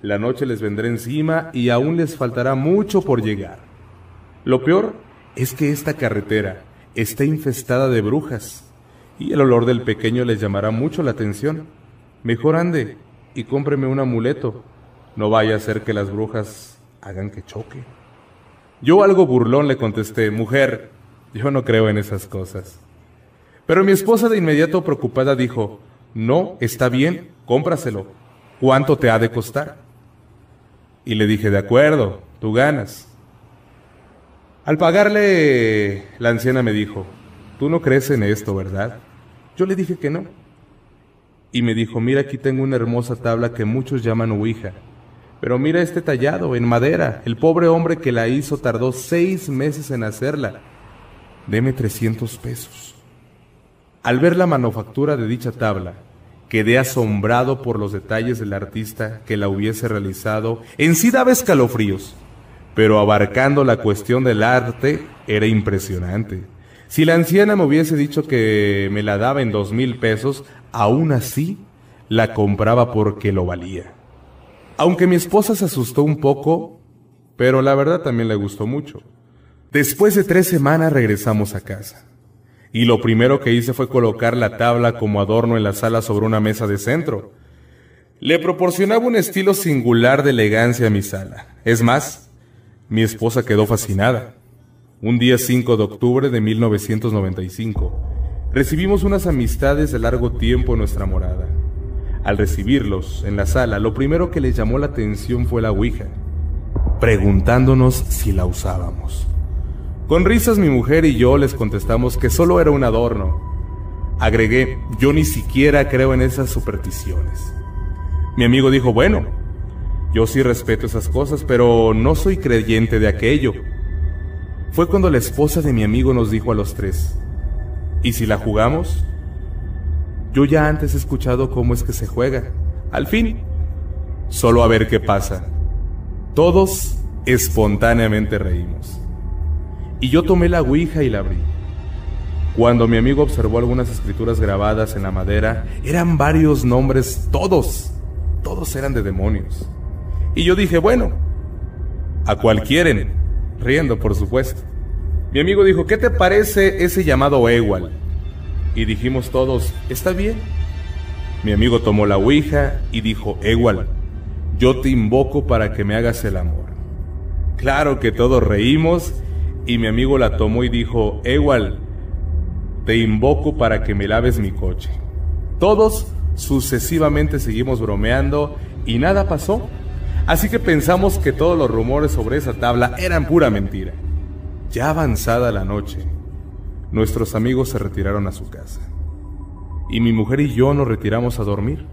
La noche les vendrá encima y aún les faltará mucho por llegar. Lo peor es que esta carretera está infestada de brujas y el olor del pequeño les llamará mucho la atención. Mejor ande y cómpreme un amuleto. No vaya a ser que las brujas hagan que choque». Yo, algo burlón, le contesté: «Mujer, yo no creo en esas cosas». Pero mi esposa, de inmediato preocupada, dijo: «No, está bien, cómpraselo. ¿Cuánto te ha de costar?». Y le dije: «De acuerdo, tú ganas». Al pagarle, la anciana me dijo: «Tú no crees en esto, ¿verdad?». Yo le dije que no. Y me dijo: «Mira, aquí tengo una hermosa tabla que muchos llaman ouija. Pero mira este tallado, en madera. El pobre hombre que la hizo tardó 6 meses en hacerla. Deme 300 pesos». Al ver la manufactura de dicha tabla, quedé asombrado por los detalles del artista que la hubiese realizado. En sí daba escalofríos, pero abarcando la cuestión del arte era impresionante. Si la anciana me hubiese dicho que me la daba en 2,000 pesos, aún así la compraba porque lo valía. Aunque mi esposa se asustó un poco, pero la verdad también le gustó mucho. Después de 3 semanas regresamos a casa. Y lo primero que hice fue colocar la tabla como adorno en la sala sobre una mesa de centro. Le proporcionaba un estilo singular de elegancia a mi sala. Es más, mi esposa quedó fascinada. Un día 5 de octubre de 1995, recibimos unas amistades de largo tiempo en nuestra morada. Al recibirlos en la sala, lo primero que les llamó la atención fue la ouija, preguntándonos si la usábamos. Con risas, mi mujer y yo les contestamos que solo era un adorno. Agregué: «Yo ni siquiera creo en esas supersticiones». Mi amigo dijo: «Bueno, yo sí respeto esas cosas, pero no soy creyente de aquello». Fue cuando la esposa de mi amigo nos dijo a los 3: «¿Y si la jugamos?». Yo ya antes he escuchado cómo es que se juega. Al fin, solo a ver qué pasa. Todos espontáneamente reímos. Y yo tomé la ouija y la abrí. Cuando mi amigo observó algunas escrituras grabadas en la madera, eran varios nombres, todos eran de demonios. Y yo dije: «Bueno, ¿a cuál quieren?», riendo, por supuesto. Mi amigo dijo: «¿Qué te parece ese llamado Ewal?». Y dijimos todos: «Está bien». Mi amigo tomó la ouija y dijo: «Ewal, yo te invoco para que me hagas el amor». Claro que todos reímos. Y mi amigo la tomó y dijo: «Ewal, te invoco para que me laves mi coche». Todos sucesivamente seguimos bromeando y nada pasó. Así que pensamos que todos los rumores sobre esa tabla eran pura mentira. Ya avanzada la noche, nuestros amigos se retiraron a su casa. Y mi mujer y yo nos retiramos a dormir.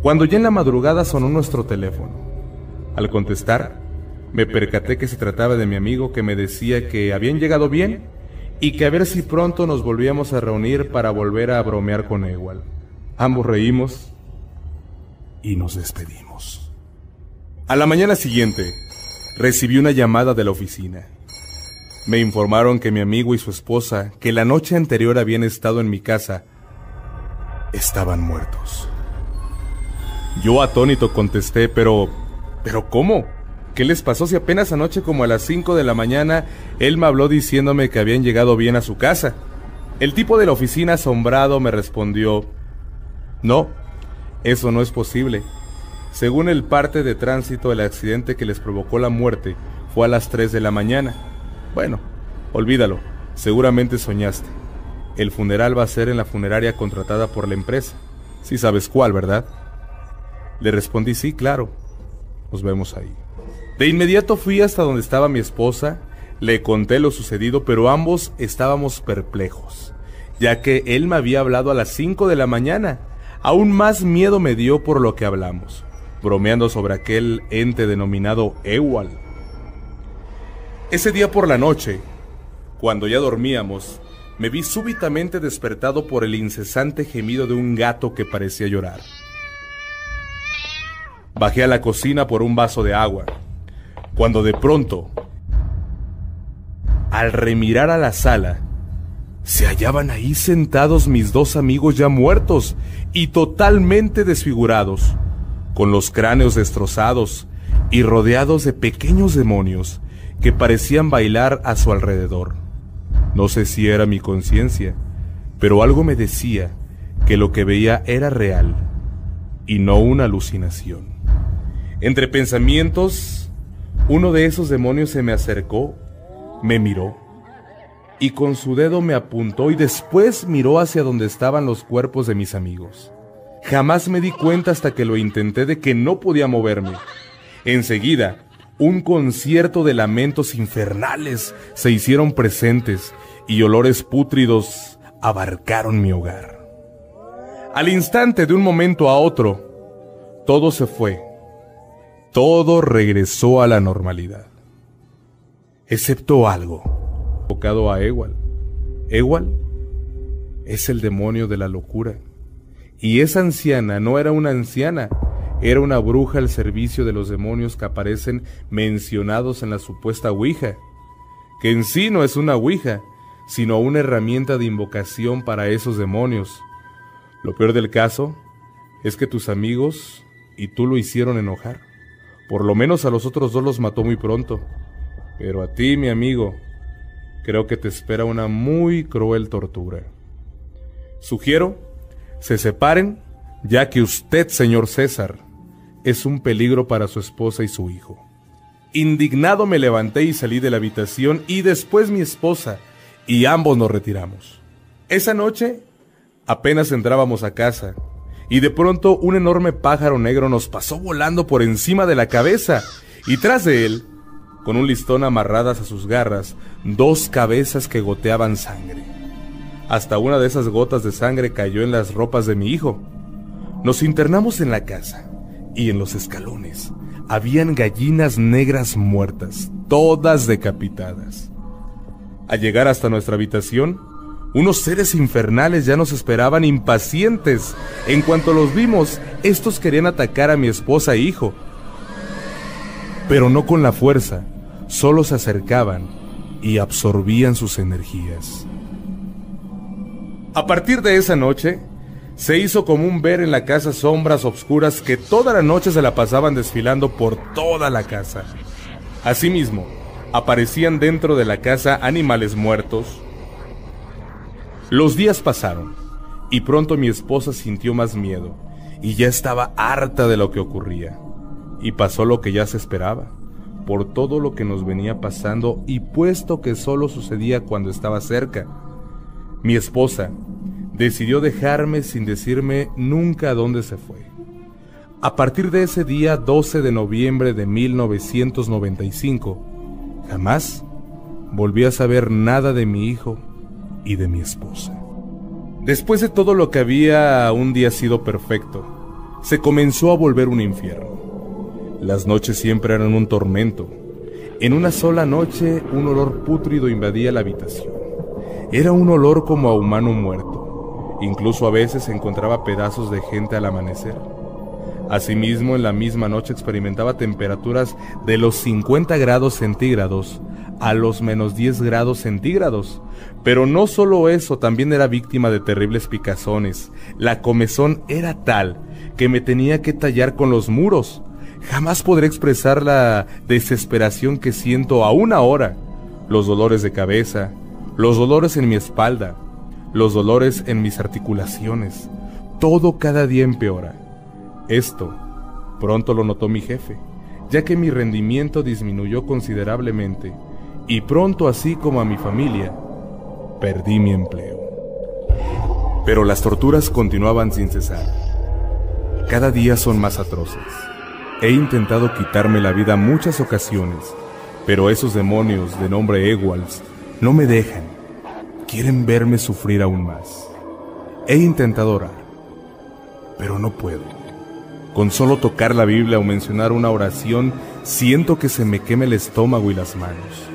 Cuando ya en la madrugada sonó nuestro teléfono. Al contestar, me percaté que se trataba de mi amigo, que me decía que habían llegado bien y que a ver si pronto nos volvíamos a reunir para volver a bromear con Ewal. Ambos reímos y nos despedimos. A la mañana siguiente, recibí una llamada de la oficina. Me informaron que mi amigo y su esposa, que la noche anterior habían estado en mi casa, estaban muertos. Yo, atónito, contesté: ¿Pero cómo? ¿Qué les pasó si apenas anoche, como a las 5 de la mañana, él me habló diciéndome que habían llegado bien a su casa? El tipo de la oficina, asombrado, me respondió: «No, eso no es posible. Según el parte de tránsito, el accidente que les provocó la muerte fue a las 3 de la mañana. Bueno, olvídalo, seguramente soñaste. El funeral va a ser en la funeraria contratada por la empresa. Sí sabes cuál, ¿verdad?». Le respondí: sí, claro, nos vemos ahí. De inmediato fui hasta donde estaba mi esposa, le conté lo sucedido, pero ambos estábamos perplejos, ya que él me había hablado a las 5 de la mañana. Aún más miedo me dio por lo que hablamos, bromeando sobre aquel ente denominado Ewald. Ese día por la noche, cuando ya dormíamos, me vi súbitamente despertado por el incesante gemido de un gato que parecía llorar. Bajé a la cocina por un vaso de agua, cuando de pronto, al remirar a la sala, se hallaban ahí sentados mis dos amigos ya muertos y totalmente desfigurados, con los cráneos destrozados y rodeados de pequeños demonios que parecían bailar a su alrededor. No sé si era mi conciencia, pero algo me decía que lo que veía era real y no una alucinación. Entre pensamientos, uno de esos demonios se me acercó, me miró y con su dedo me apuntó y después miró hacia donde estaban los cuerpos de mis amigos. Jamás me di cuenta hasta que lo intenté de que no podía moverme. Enseguida, un concierto de lamentos infernales se hicieron presentes y olores pútridos abarcaron mi hogar. Al instante, de un momento a otro, todo se fue. Todo regresó a la normalidad. Excepto algo, enfocado a Ewald. Ewald es el demonio de la locura. Y esa anciana no era una anciana, era una bruja al servicio de los demonios que aparecen mencionados en la supuesta Ouija, que en sí no es una Ouija, sino una herramienta de invocación para esos demonios. Lo peor del caso es que tus amigos y tú lo hicieron enojar. Por lo menos a los otros dos los mató muy pronto, pero a ti, mi amigo, creo que te espera una muy cruel tortura. Sugiero se separen, ya que usted, señor César, es un peligro para su esposa y su hijo. Indignado me levanté y salí de la habitación y después mi esposa, y ambos nos retiramos. Esa noche apenas entrábamos a casa y de pronto un enorme pájaro negro nos pasó volando por encima de la cabeza y tras de él, con un listón amarradas a sus garras, dos cabezas que goteaban sangre. Hasta una de esas gotas de sangre cayó en las ropas de mi hijo. Nos internamos en la casa y en los escalones habían gallinas negras muertas, todas decapitadas. Al llegar hasta nuestra habitación, unos seres infernales ya nos esperaban impacientes. En cuanto los vimos, estos querían atacar a mi esposa e hijo, pero no con la fuerza, solo se acercaban y absorbían sus energías. A partir de esa noche, se hizo común ver en la casa sombras obscuras que toda la noche se la pasaban desfilando por toda la casa. Asimismo, aparecían dentro de la casa animales muertos. Los días pasaron, y pronto mi esposa sintió más miedo, y ya estaba harta de lo que ocurría. Y pasó lo que ya se esperaba, por todo lo que nos venía pasando, y puesto que solo sucedía cuando estaba cerca. Mi esposa decidió dejarme sin decirme nunca a dónde se fue. A partir de ese día 12 de noviembre de 1995, jamás volví a saber nada de mi hijo y de mi esposa. Después de todo lo que había un día sido perfecto, se comenzó a volver un infierno. Las noches siempre eran un tormento. En una sola noche, un olor pútrido invadía la habitación. Era un olor como a humano muerto. Incluso a veces se encontraba pedazos de gente al amanecer. Asimismo, en la misma noche experimentaba temperaturas de los 50 grados centígrados a los menos 10 grados centígrados. Pero no solo eso, también era víctima de terribles picazones. La comezón era tal que me tenía que tallar con los muros. Jamás podré expresar la desesperación que siento aún ahora. Los dolores de cabeza, los dolores en mi espalda, los dolores en mis articulaciones. Todo cada día empeora. Esto pronto lo notó mi jefe, ya que mi rendimiento disminuyó considerablemente y pronto, así como a mi familia, perdí mi empleo. Pero las torturas continuaban sin cesar. Cada día son más atroces. He intentado quitarme la vida muchas ocasiones, pero esos demonios de nombre Ewalds no me dejan. Quieren verme sufrir aún más. He intentado orar, pero no puedo. Con solo tocar la Biblia o mencionar una oración, siento que se me quema el estómago y las manos.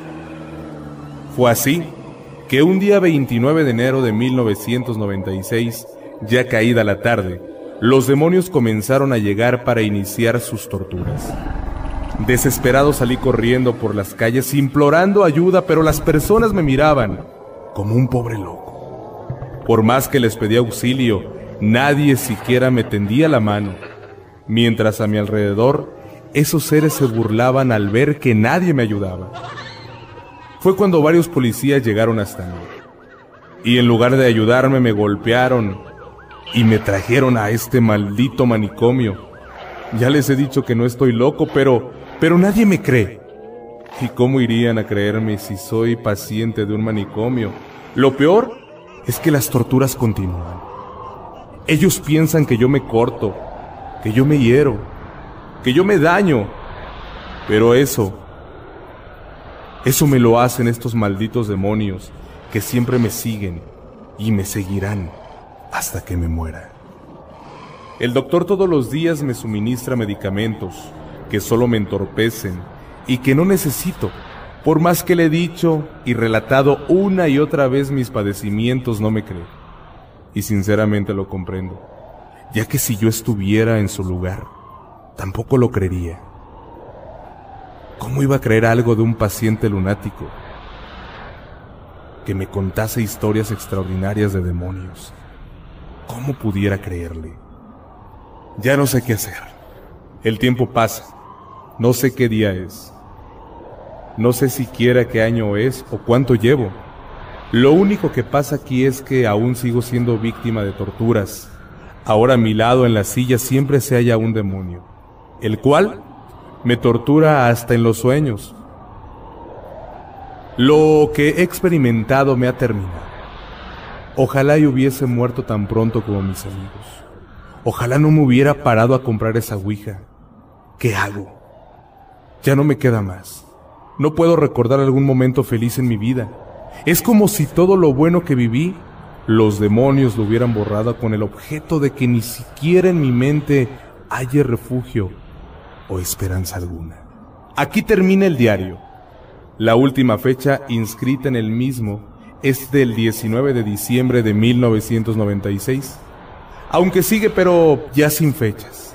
Fue así que un día 29 de enero de 1996, ya caída la tarde, los demonios comenzaron a llegar para iniciar sus torturas. Desesperado salí corriendo por las calles implorando ayuda, pero las personas me miraban como un pobre loco. Por más que les pedí auxilio, nadie siquiera me tendía la mano, mientras a mi alrededor esos seres se burlaban al ver que nadie me ayudaba. Fue cuando varios policías llegaron hasta mí, y en lugar de ayudarme me golpearon y me trajeron a este maldito manicomio. Ya les he dicho que no estoy loco, pero nadie me cree. ¿Y cómo irían a creerme si soy paciente de un manicomio? Lo peor es que las torturas continúan. Ellos piensan que yo me corto, que yo me hiero, que yo me daño, pero eso me lo hacen estos malditos demonios que siempre me siguen y me seguirán hasta que me muera. El doctor todos los días me suministra medicamentos que solo me entorpecen y que no necesito. Por más que le he dicho y relatado una y otra vez mis padecimientos, no me cree. Y sinceramente lo comprendo, ya que si yo estuviera en su lugar, tampoco lo creería. ¿Cómo iba a creer algo de un paciente lunático que me contase historias extraordinarias de demonios? ¿Cómo pudiera creerle? Ya no sé qué hacer. El tiempo pasa. No sé qué día es. No sé siquiera qué año es o cuánto llevo. Lo único que pasa aquí es que aún sigo siendo víctima de torturas. Ahora a mi lado en la silla siempre se halla un demonio, el cual me tortura hasta en los sueños. Lo que he experimentado me ha terminado. Ojalá yo hubiese muerto tan pronto como mis amigos. Ojalá no me hubiera parado a comprar esa ouija. ¿Qué hago? Ya no me queda más. No puedo recordar algún momento feliz en mi vida. Es como si todo lo bueno que viví, los demonios lo hubieran borrado con el objeto de que ni siquiera en mi mente haya refugio o esperanza alguna. Aquí termina el diario. La última fecha inscrita en el mismo es del 19 de diciembre de 1996, aunque sigue pero ya sin fechas.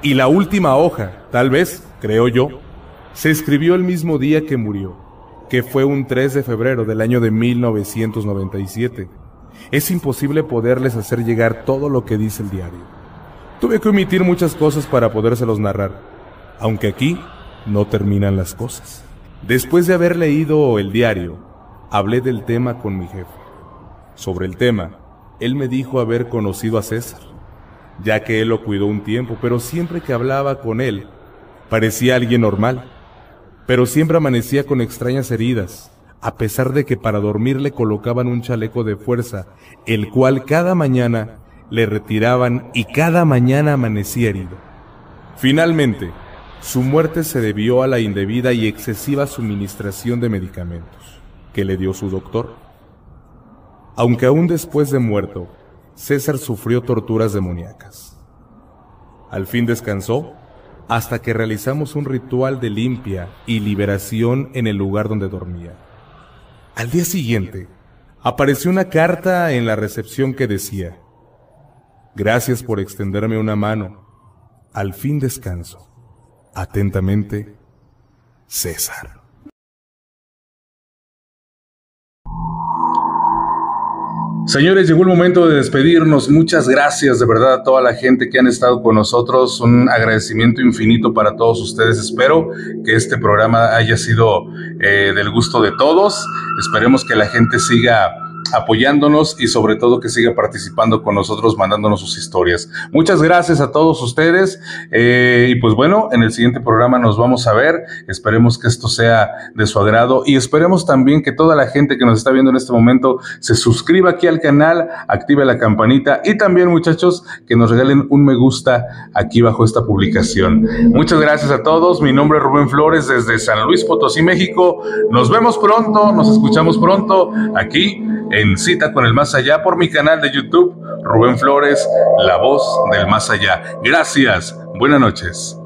Y la última hoja, tal vez, creo yo, se escribió el mismo día que murió, que fue un 3 de febrero del año de 1997. Es imposible poderles hacer llegar todo lo que dice el diario. Tuve que omitir muchas cosas para podérselos narrar, aunque aquí no terminan las cosas. Después de haber leído el diario, hablé del tema con mi jefe. Sobre el tema, él me dijo haber conocido a César, ya que él lo cuidó un tiempo, pero siempre que hablaba con él, parecía alguien normal, pero siempre amanecía con extrañas heridas, a pesar de que para dormir le colocaban un chaleco de fuerza, el cual cada mañana le retiraban y cada mañana amanecía herido. Finalmente, su muerte se debió a la indebida y excesiva suministración de medicamentos que le dio su doctor. Aunque aún después de muerto, César sufrió torturas demoníacas. Al fin descansó hasta que realizamos un ritual de limpia y liberación en el lugar donde dormía. Al día siguiente, apareció una carta en la recepción que decía: «Gracias por extenderme una mano. Al fin descanso. Atentamente, César». Señores, llegó el momento de despedirnos. Muchas gracias de verdad a toda la gente que han estado con nosotros. Un agradecimiento infinito para todos ustedes. Espero que este programa haya sido del gusto de todos. Esperemos que la gente siga apoyándonos y sobre todo que siga participando con nosotros, mandándonos sus historias. Muchas gracias a todos ustedes y pues bueno, en el siguiente programa nos vamos a ver. Esperemos que esto sea de su agrado y esperemos también que toda la gente que nos está viendo en este momento se suscriba aquí al canal, active la campanita y también, muchachos, que nos regalen un me gusta aquí bajo esta publicación. Muchas gracias a todos. Mi nombre es Rubén Flores desde San Luis Potosí, México. Nos vemos pronto, nos escuchamos pronto aquí en Cita con el Más Allá por mi canal de YouTube, Rubén Flores, la voz del más allá. Gracias, buenas noches.